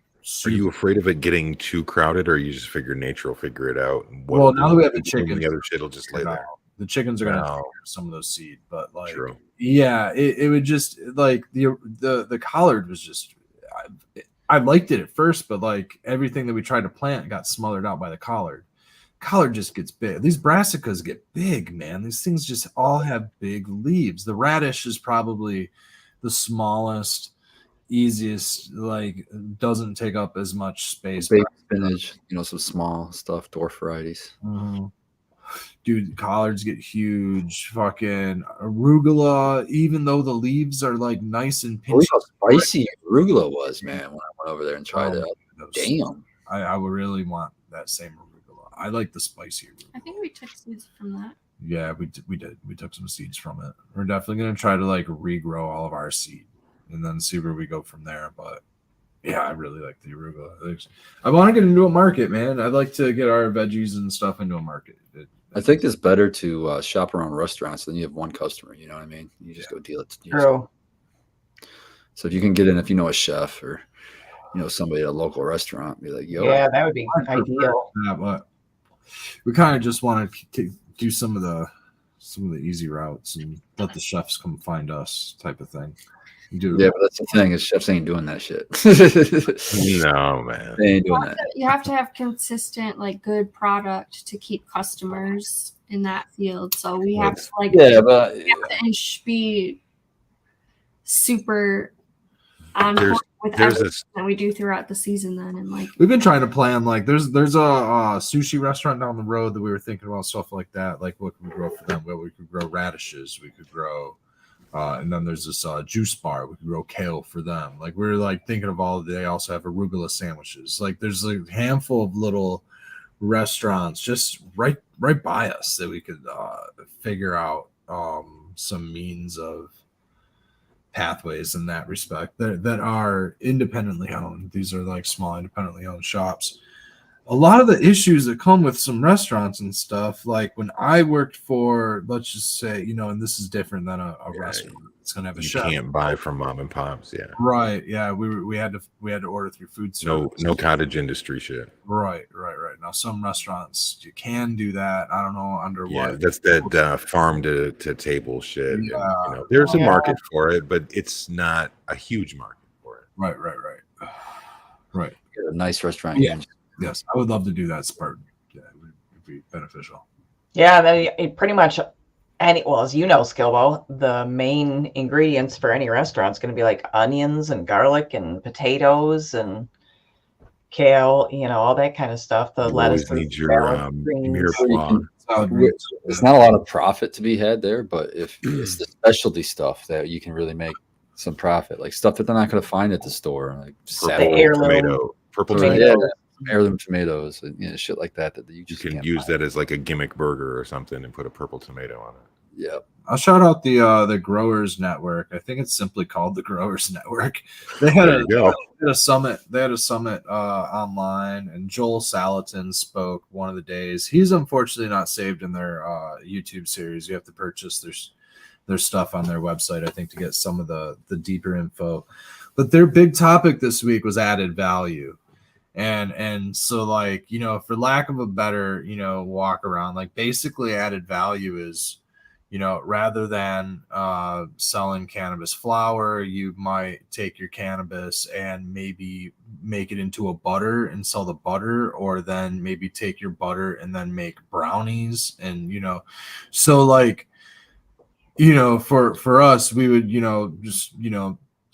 Are you afraid of it getting too crowded, or you just figure nature will figure it out? Well, now that we have the chickens, the other shit will just lay there. The chickens are going to take some of those seed, but like, true. Yeah, it would just like the collard was just. I liked it at first, but like everything that we tried to plant got smothered out by the collard. collard just gets big. These brassicas get big, man. These things just all have big leaves. The radish is probably the smallest, easiest, like doesn't take up as much space. Baked spinach, some small stuff, dwarf varieties. Mhm. Dude, collards get huge. Fucking arugula, even though the leaves are like nice and Believe pinchy. how spicy arugula was, man, when I went over there and tried it. Those- Damn. I would really want that same arugula. I like the spicy arugula. I think we took seeds from that. Yeah, we did. We took some seeds from it. We're definitely gonna try to like regrow all of our seed and then see where we go from there. But yeah, I really like the arugula. I want to get into a market, man. I'd like to get our veggies and stuff into a market. I think it's better to shop around restaurants than you have one customer. You know what I mean? You just go deal it. True. So if you can get in, if you know a chef or somebody at a local restaurant, be like, yo, Yeah, that would be ideal. Yeah, but we kind of just want to do some of the easy routes and let the chefs come find us, type of thing. Yeah, but that's the thing is chefs ain't doing that shit. No, man. They ain't doing that. You have to have consistent, like, good product to keep customers in that field. So we have to, like, Yeah, but we have to be super on There's- point with there's everything this- that we do throughout the season. Then and like We've been trying to plan like there's a sushi restaurant down the road that we were thinking about stuff like that. Like what could we grow for them? Well, we could grow radishes. We could grow, and then there's this juice bar. We could grow kale for them. Like we're like thinking of all. They also have arugula sandwiches. Like there's like a handful of little restaurants just right by us that we could figure out some means of pathways in that respect that are independently owned. These are like small independently owned shops. A lot of the issues that come with some restaurants and stuff, like when I worked for, let's just say, and this is different than a restaurant. It's gonna have a You chef. can't buy from mom and pops. Yeah. Right. Yeah. We had to order through food service. No cottage industry shit. Right. Now some restaurants you can do that. I don't know under Yeah, what. that's that farm to table shit. And, Yeah. there's a Yeah. market for it, but it's not a huge market for it. Right. get a nice restaurant. Yeah. here. Yes, I would love to do that, Spartan. Yeah, it would be beneficial. Yeah, then it pretty much as you know, Skilbo, the main ingredients for any restaurant is going to be like onions and garlic and potatoes and kale, all that kind of stuff. The You lettuce, always need your greens. flaw. There's not a lot of profit to be had there, but if it's the specialty stuff that you can really make some profit, like stuff that they're not going to find at the store, like Purple heirloom purple tomato. tomato. heirloom tomatoes, shit like that you You just can can't use find. that as like a gimmick burger or something and put a purple tomato on it. Yeah, I'll shout out the Growers Network. I think it's simply called the Growers Network. They had There you go. a summit. They had a summit online, and Joel Salatin spoke one of the days. He's unfortunately not saved in their YouTube series. You have to purchase their stuff on their website, I think, to get some of the deeper info. But their big topic this week was added value. And so, like, for lack of a better, walk around, like basically added value is, rather than selling cannabis flower, you might take your cannabis and maybe make it into a butter and sell the butter, or then maybe take your butter and then make brownies. And, so like, for us, we would, just,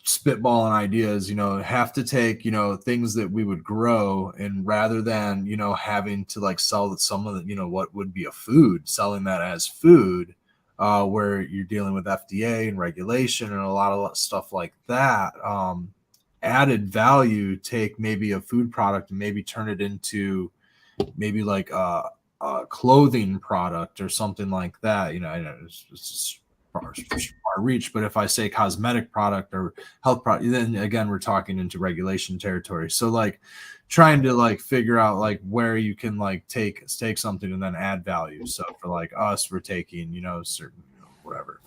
spitballing ideas, have to take, things that we would grow, and rather than, having to like sell some of the, what would be a food, selling that as food, where you're dealing with FDA and regulation and a lot of stuff like that. Added value, take maybe a food product and maybe turn it into maybe like a clothing product or something like that. I know it's far reach, but if I say cosmetic product or health product, then again we're talking into regulation territory. So like trying to like figure out like where you can like take something and then add value. So for like us, we're taking certain whatever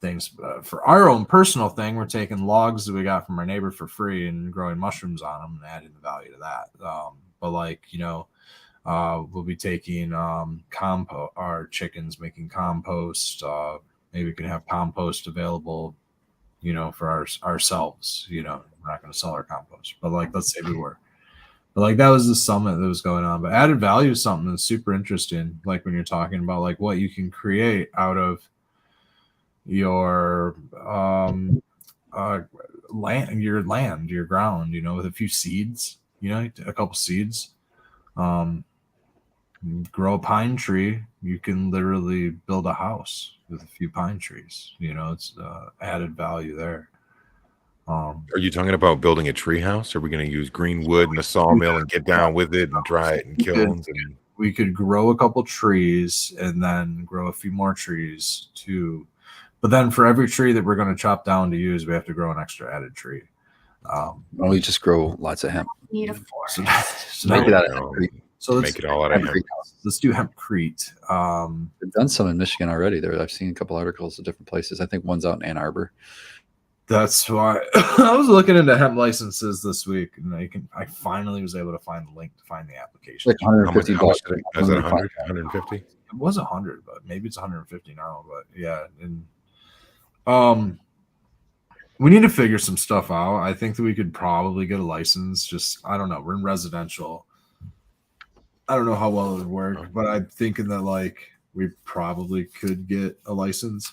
things for our own personal thing. We're taking logs that we got from our neighbor for free and growing mushrooms on them and adding the value to that. But like we'll be taking compost, our chickens making compost. Maybe we can have compost available, for ourselves. We're not going to sell our compost, but like let's say we were. But like that was the summit that was going on. But added value is something that's super interesting. Like when you're talking about like what you can create out of your land, your ground, you know, with a few seeds, you know, a couple seeds. Grow a pine tree, you can literally build a house with a few pine trees. You know, it's added value there. Are you talking about building a tree house? Are we going to use green wood and a sawmill and get down with it and dry it in kilns? And we could grow a couple trees and then grow a few more trees too. But then for every tree that we're going to chop down to use, we have to grow an extra added tree. We just grow lots of hemp. Need a forest. So Make it out of hempcrete. So let's make it all out of hemp. Let's do hempcrete. They've done some in Michigan already. There, I've seen a couple articles of different places. I think one's out in Ann Arbor. That's why I was looking into hemp licenses this week, and I finally was able to find the link to find the application. Like 150 bucks. Is it 100, 150? It was 100, but maybe it's 150 now. But yeah, and we need to figure some stuff out. I think that we could probably get a license. Just I don't know. We're in residential. I don't know how well it would work, but I'm thinking that like we probably could get a license.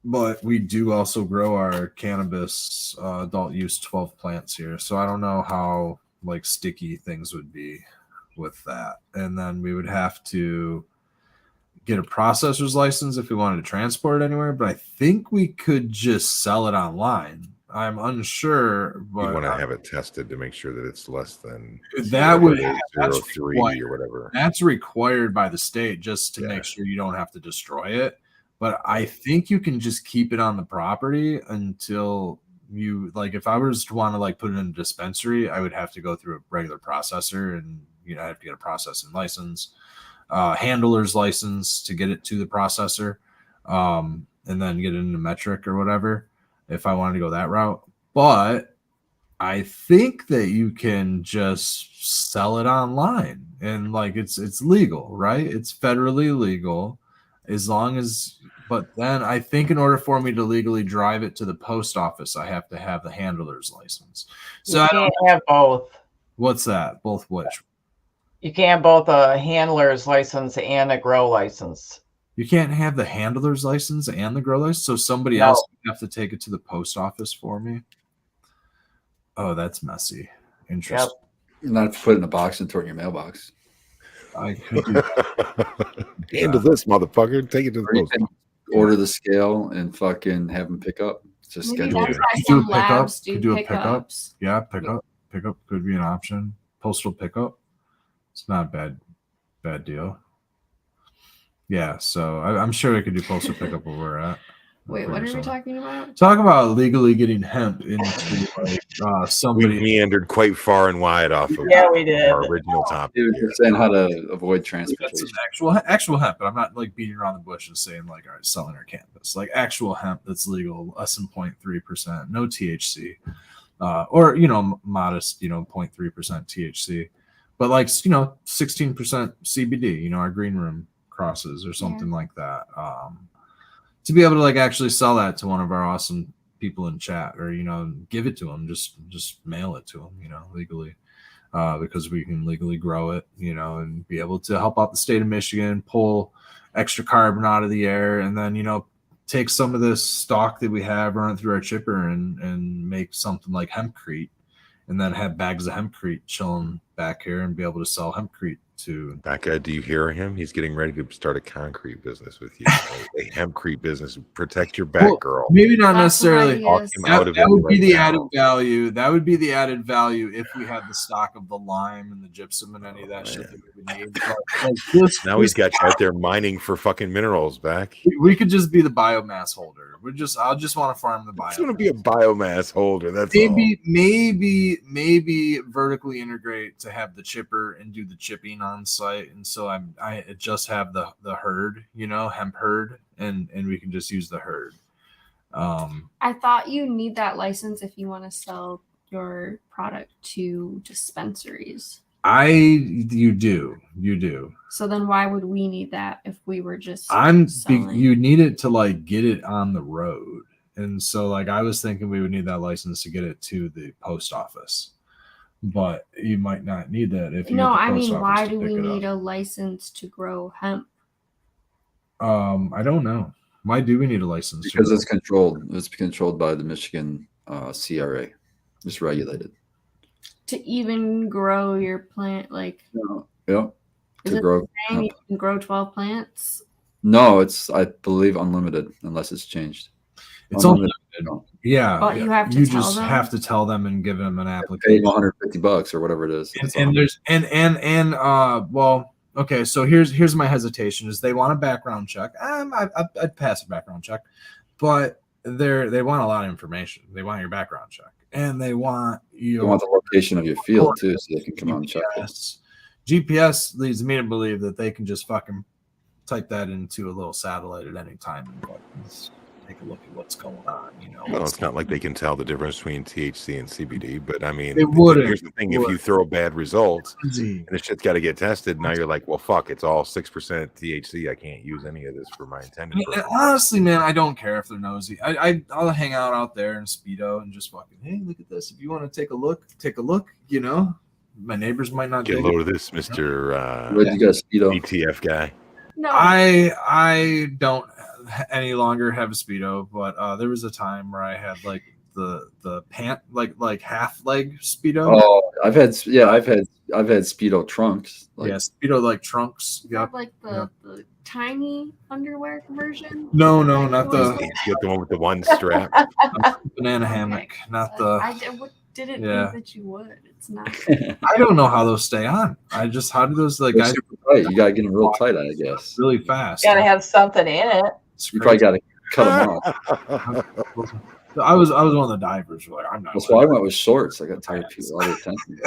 But we do also grow our cannabis adult use 12 plants here. So I don't know how like sticky things would be with that. And then we would have to get a processor's license if we wanted to transport it anywhere. But I think we could just sell it online. I'm unsure, but you want to have it tested to make sure that it's less than that would 0.03 or whatever. That's required by the state just to make sure you don't have to destroy it. But I think you can just keep it on the property until you like. If I was to want to like put it in a dispensary, I would have to go through a regular processor, and you know I have to get a processing license, handler's license to get it to the processor, and then get it into metric or whatever. If I wanted to go that route, but I think that you can just sell it online, and like it's legal, right? It's federally legal. As long as, but then I think in order for me to legally drive it to the post office, I have to have the handler's license. So you can't have both. What's that? Both which? You can't have both a handler's license and a grow license. You can't have the handler's license and the grow license. So somebody else would have to take it to the post office for me. Oh, that's messy. Interesting. Yep. Not if you put it in a box and throw it in your mailbox. I could do handle this motherfucker. Take it to the post. Order the scale and fucking have them pick up. Just Maybe schedule that's it. why some labs do a pickup. pickups. Yeah, pickup could be an option. Postal pickup. It's not a bad deal. Yeah, so I'm sure we could do postal pickup where we're at. Wait, what are we talking about? Talk about legally getting hemp into like somebody. We meandered quite far and wide off of we did. our original topic. You're saying how to avoid transportation. Actual hemp, but I'm not like beating around the bush and saying like, all right, selling our cannabis. Like actual hemp that's legal, less than 0.3%, no THC, or you know, modest, you know, 0.3% THC, but like 16% CBD. You know, our green room crosses or something like that. To be able to like actually sell that to one of our awesome people in chat, or give it to them, just mail it to them, legally, because we can legally grow it, and be able to help out the state of Michigan, pull extra carbon out of the air, and then take some of this stock that we have, run it through our chipper, and make something like hempcrete, and then have bags of hempcrete chilling back here and be able to sell hempcrete to. Becca, do you hear him? He's getting ready to start a concrete business with you. A hempcrete business. Protect your back, girl. Maybe not necessarily. That would be the added value. That would be the added value if we had the stock of the lime and the gypsum and any of that shit that we would need. But, now he's got you out there mining for fucking minerals back. We could just be the biomass holder. I'll just want to farm the biomass. It's gonna be a biomass holder. That's maybe vertically integrate to have the chipper and do the chipping on site, and so I just have the herd, hemp herd, and we can just use the herd. I thought you need that license if you want to sell your product to dispensaries. You do. So then why would we need that if we were just you need it to like get it on the road. And so like I was thinking we would need that license to get it to the post office. but you might not need that if you No, get the I post mean, office why to do we pick it need up. a license to grow hemp? I don't know. Why do we need a license? to Because grow? it's controlled. It's controlled by the Michigan CRA. It's regulated. To even grow your plant, like, Yeah. is To it grow. saying you hemp. can grow 12 plants? No, it's I believe unlimited unless it's changed. It's Unlimited. unlimited. Yeah, But yeah. you have to you tell just them? have to tell them and give them an Pay application. $150 or whatever it is. And, It's and on. there's and well, okay. So here's my hesitation: is they want a background check. I'd pass a background check, but they want a lot of information. They want your background check, and they want You want the location of your field too, so they can come out and check it. GPS leads me to believe that they can just fucking type that into a little satellite at any time and fucking take a look at what's going on. Well, it's not like they can tell the difference between THC and CBD, but I mean, They wouldn't. here's the thing: if you throw bad results Easy. and the shit's got to get tested, now you're like, well, fuck, it's all 6% THC. I can't use any of this for my intended And purpose. honestly, man, I don't care if they're nosy. I'll hang out there in Speedo and just fucking, hey, look at this. If you want to take a look. My neighbors might not Get a dig load it. of this, Mr. Where'd you get a Speedo? ETF guy. No. I don't any longer have a Speedo, but there was a time where I had like the pant like half leg Speedo. Oh, I've had Speedo trunks. Yeah, Speedo like trunks. You have Yep. like the tiny underwear version? No, not Like, the You get the one with the one strap. banana hammock, not the. didn't Yeah. think that you would. It's not. I don't know how those stay on. How do those like They're guys super tight. You gotta get them real tight, I guess. really fast? Gotta have something in it. It's You probably crazy. gotta cut them off. I was one of the divers. Like, I'm not. That's why I went with shorts. I got tired of people all the attention.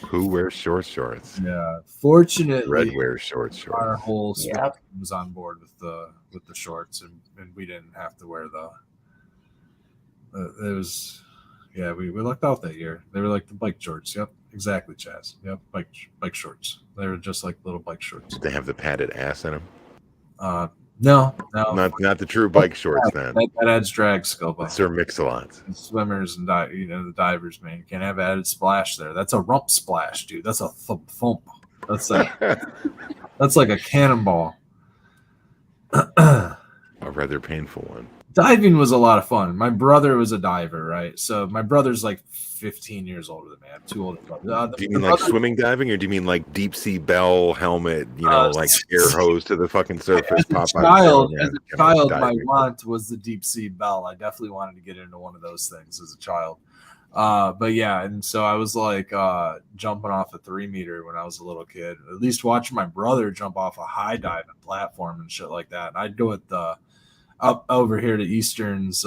Who wears shorts? Yeah. Fortunately, Red wears shorts. our whole Yep. spectrum was on board with the shorts, and we didn't have to wear it was. Yeah, we lucked out that year. They were like the bike shorts. Yep, exactly, Chaz. Yep, bike shorts. They were just like little bike shorts. Did they have the padded ass in them? No. Not the true bike shorts then. That adds drag, Scopa. Sir Mix-a-Lot. Swimmers and the divers, man, you can't have added splash there. That's a rump splash, dude. That's a thump. That's like a cannonball. A rather painful one. Diving was a lot of fun. My brother was a diver, right? So my brother's like 15 years older than me. I have two older brothers. Do you mean like swimming diving, or do you mean like deep sea bell helmet? Like air hose to the fucking surface. As a child, my want was the deep sea bell. I definitely wanted to get into one of those things as a child. But yeah, and so I was like jumping off a 3-meter when I was a little kid. At least watching my brother jump off a high diving platform and shit like that. And I'd go with up over here to Eastern's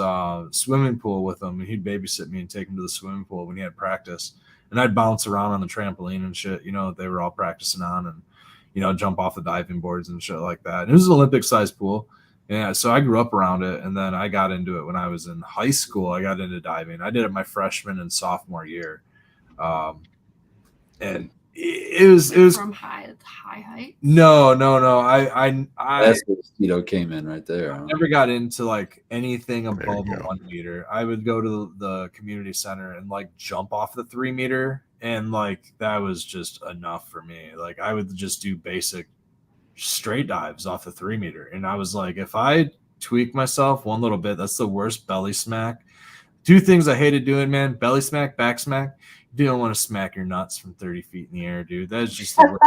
swimming pool with him, and he'd babysit me and take him to the swimming pool when he had practice. And I'd bounce around on the trampoline and shit, that they were all practicing on, and jump off the diving boards and shit like that. And it was an Olympic-sized pool. Yeah, so I grew up around it, and then I got into it when I was in high school. I got into diving. I did it my freshman and sophomore year, and it was from high height. No. That's where the Speedo came in right there. Huh? I never got into like anything above a 1 meter. I would go to the community center and like jump off the 3-meter, and like that was just enough for me. Like I would just do basic straight dives off the 3-meter, and I was like, if I tweak myself one little bit, that's the worst belly smack. Two things I hated doing, man: belly smack, back smack. You don't want to smack your nuts from 30 feet in the air, dude. That's just the worst.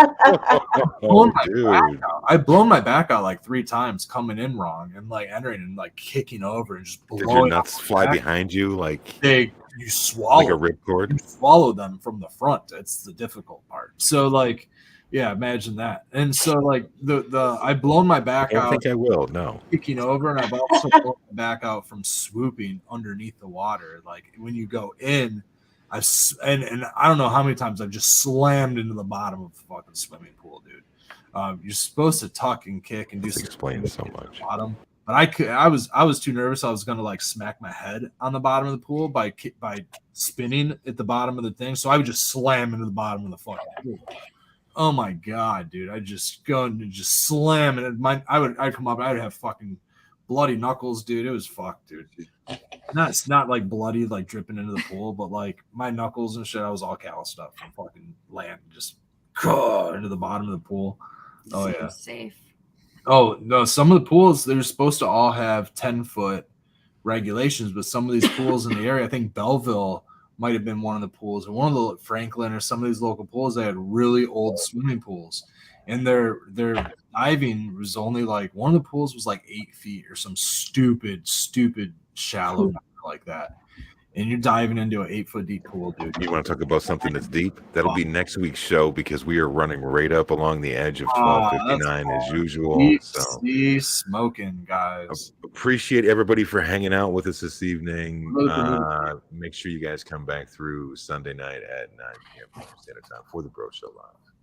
I've blown my back out like 3 times coming in wrong and like entering and like kicking over and just blowing. Did your nuts fly behind you like you swallow like a ripcord? You swallow them from the front. It's the difficult part. So like, yeah, imagine that. And so like I've blown my back out. I don't think I will. No. Kicking over, and I've also blown my back out from swooping underneath the water. Like when you go in. And I don't know how many times I've just slammed into the bottom of the fucking swimming pool, dude. You're supposed to tuck and kick and do something. Explains so much. Bottom, but I was too nervous. I was gonna like smack my head on the bottom of the pool by spinning at the bottom of the thing. So I would just slam into the bottom of the fucking pool. Oh my god, dude! I just go and just slam, and I'd come up. I'd have fucking bloody knuckles, dude. It was fucked, dude. Not like bloody, like dripping into the pool, but like my knuckles and shit, I was all calloused up from fucking land, just into the bottom of the pool. Oh yeah. Safe. Oh no, some of the pools they're supposed to all have 10-foot regulations, but some of these pools in the area, I think Belleville might have been one of the pools, and one of the Franklin or some of these local pools, they had really old swimming pools, and their diving was only like one of the pools was like 8 feet or some stupid shallow like that. And you're diving into an 8-foot deep pool, dude. You want to talk about something that's deep? That'll be next week's show because we are running right up along the edge of 12:59 as usual. Deep So sea smoking, guys. Appreciate everybody for hanging out with us this evening. Make sure you guys come back through Sunday night at 9 p.m. Standard Time for the Bro Show Live.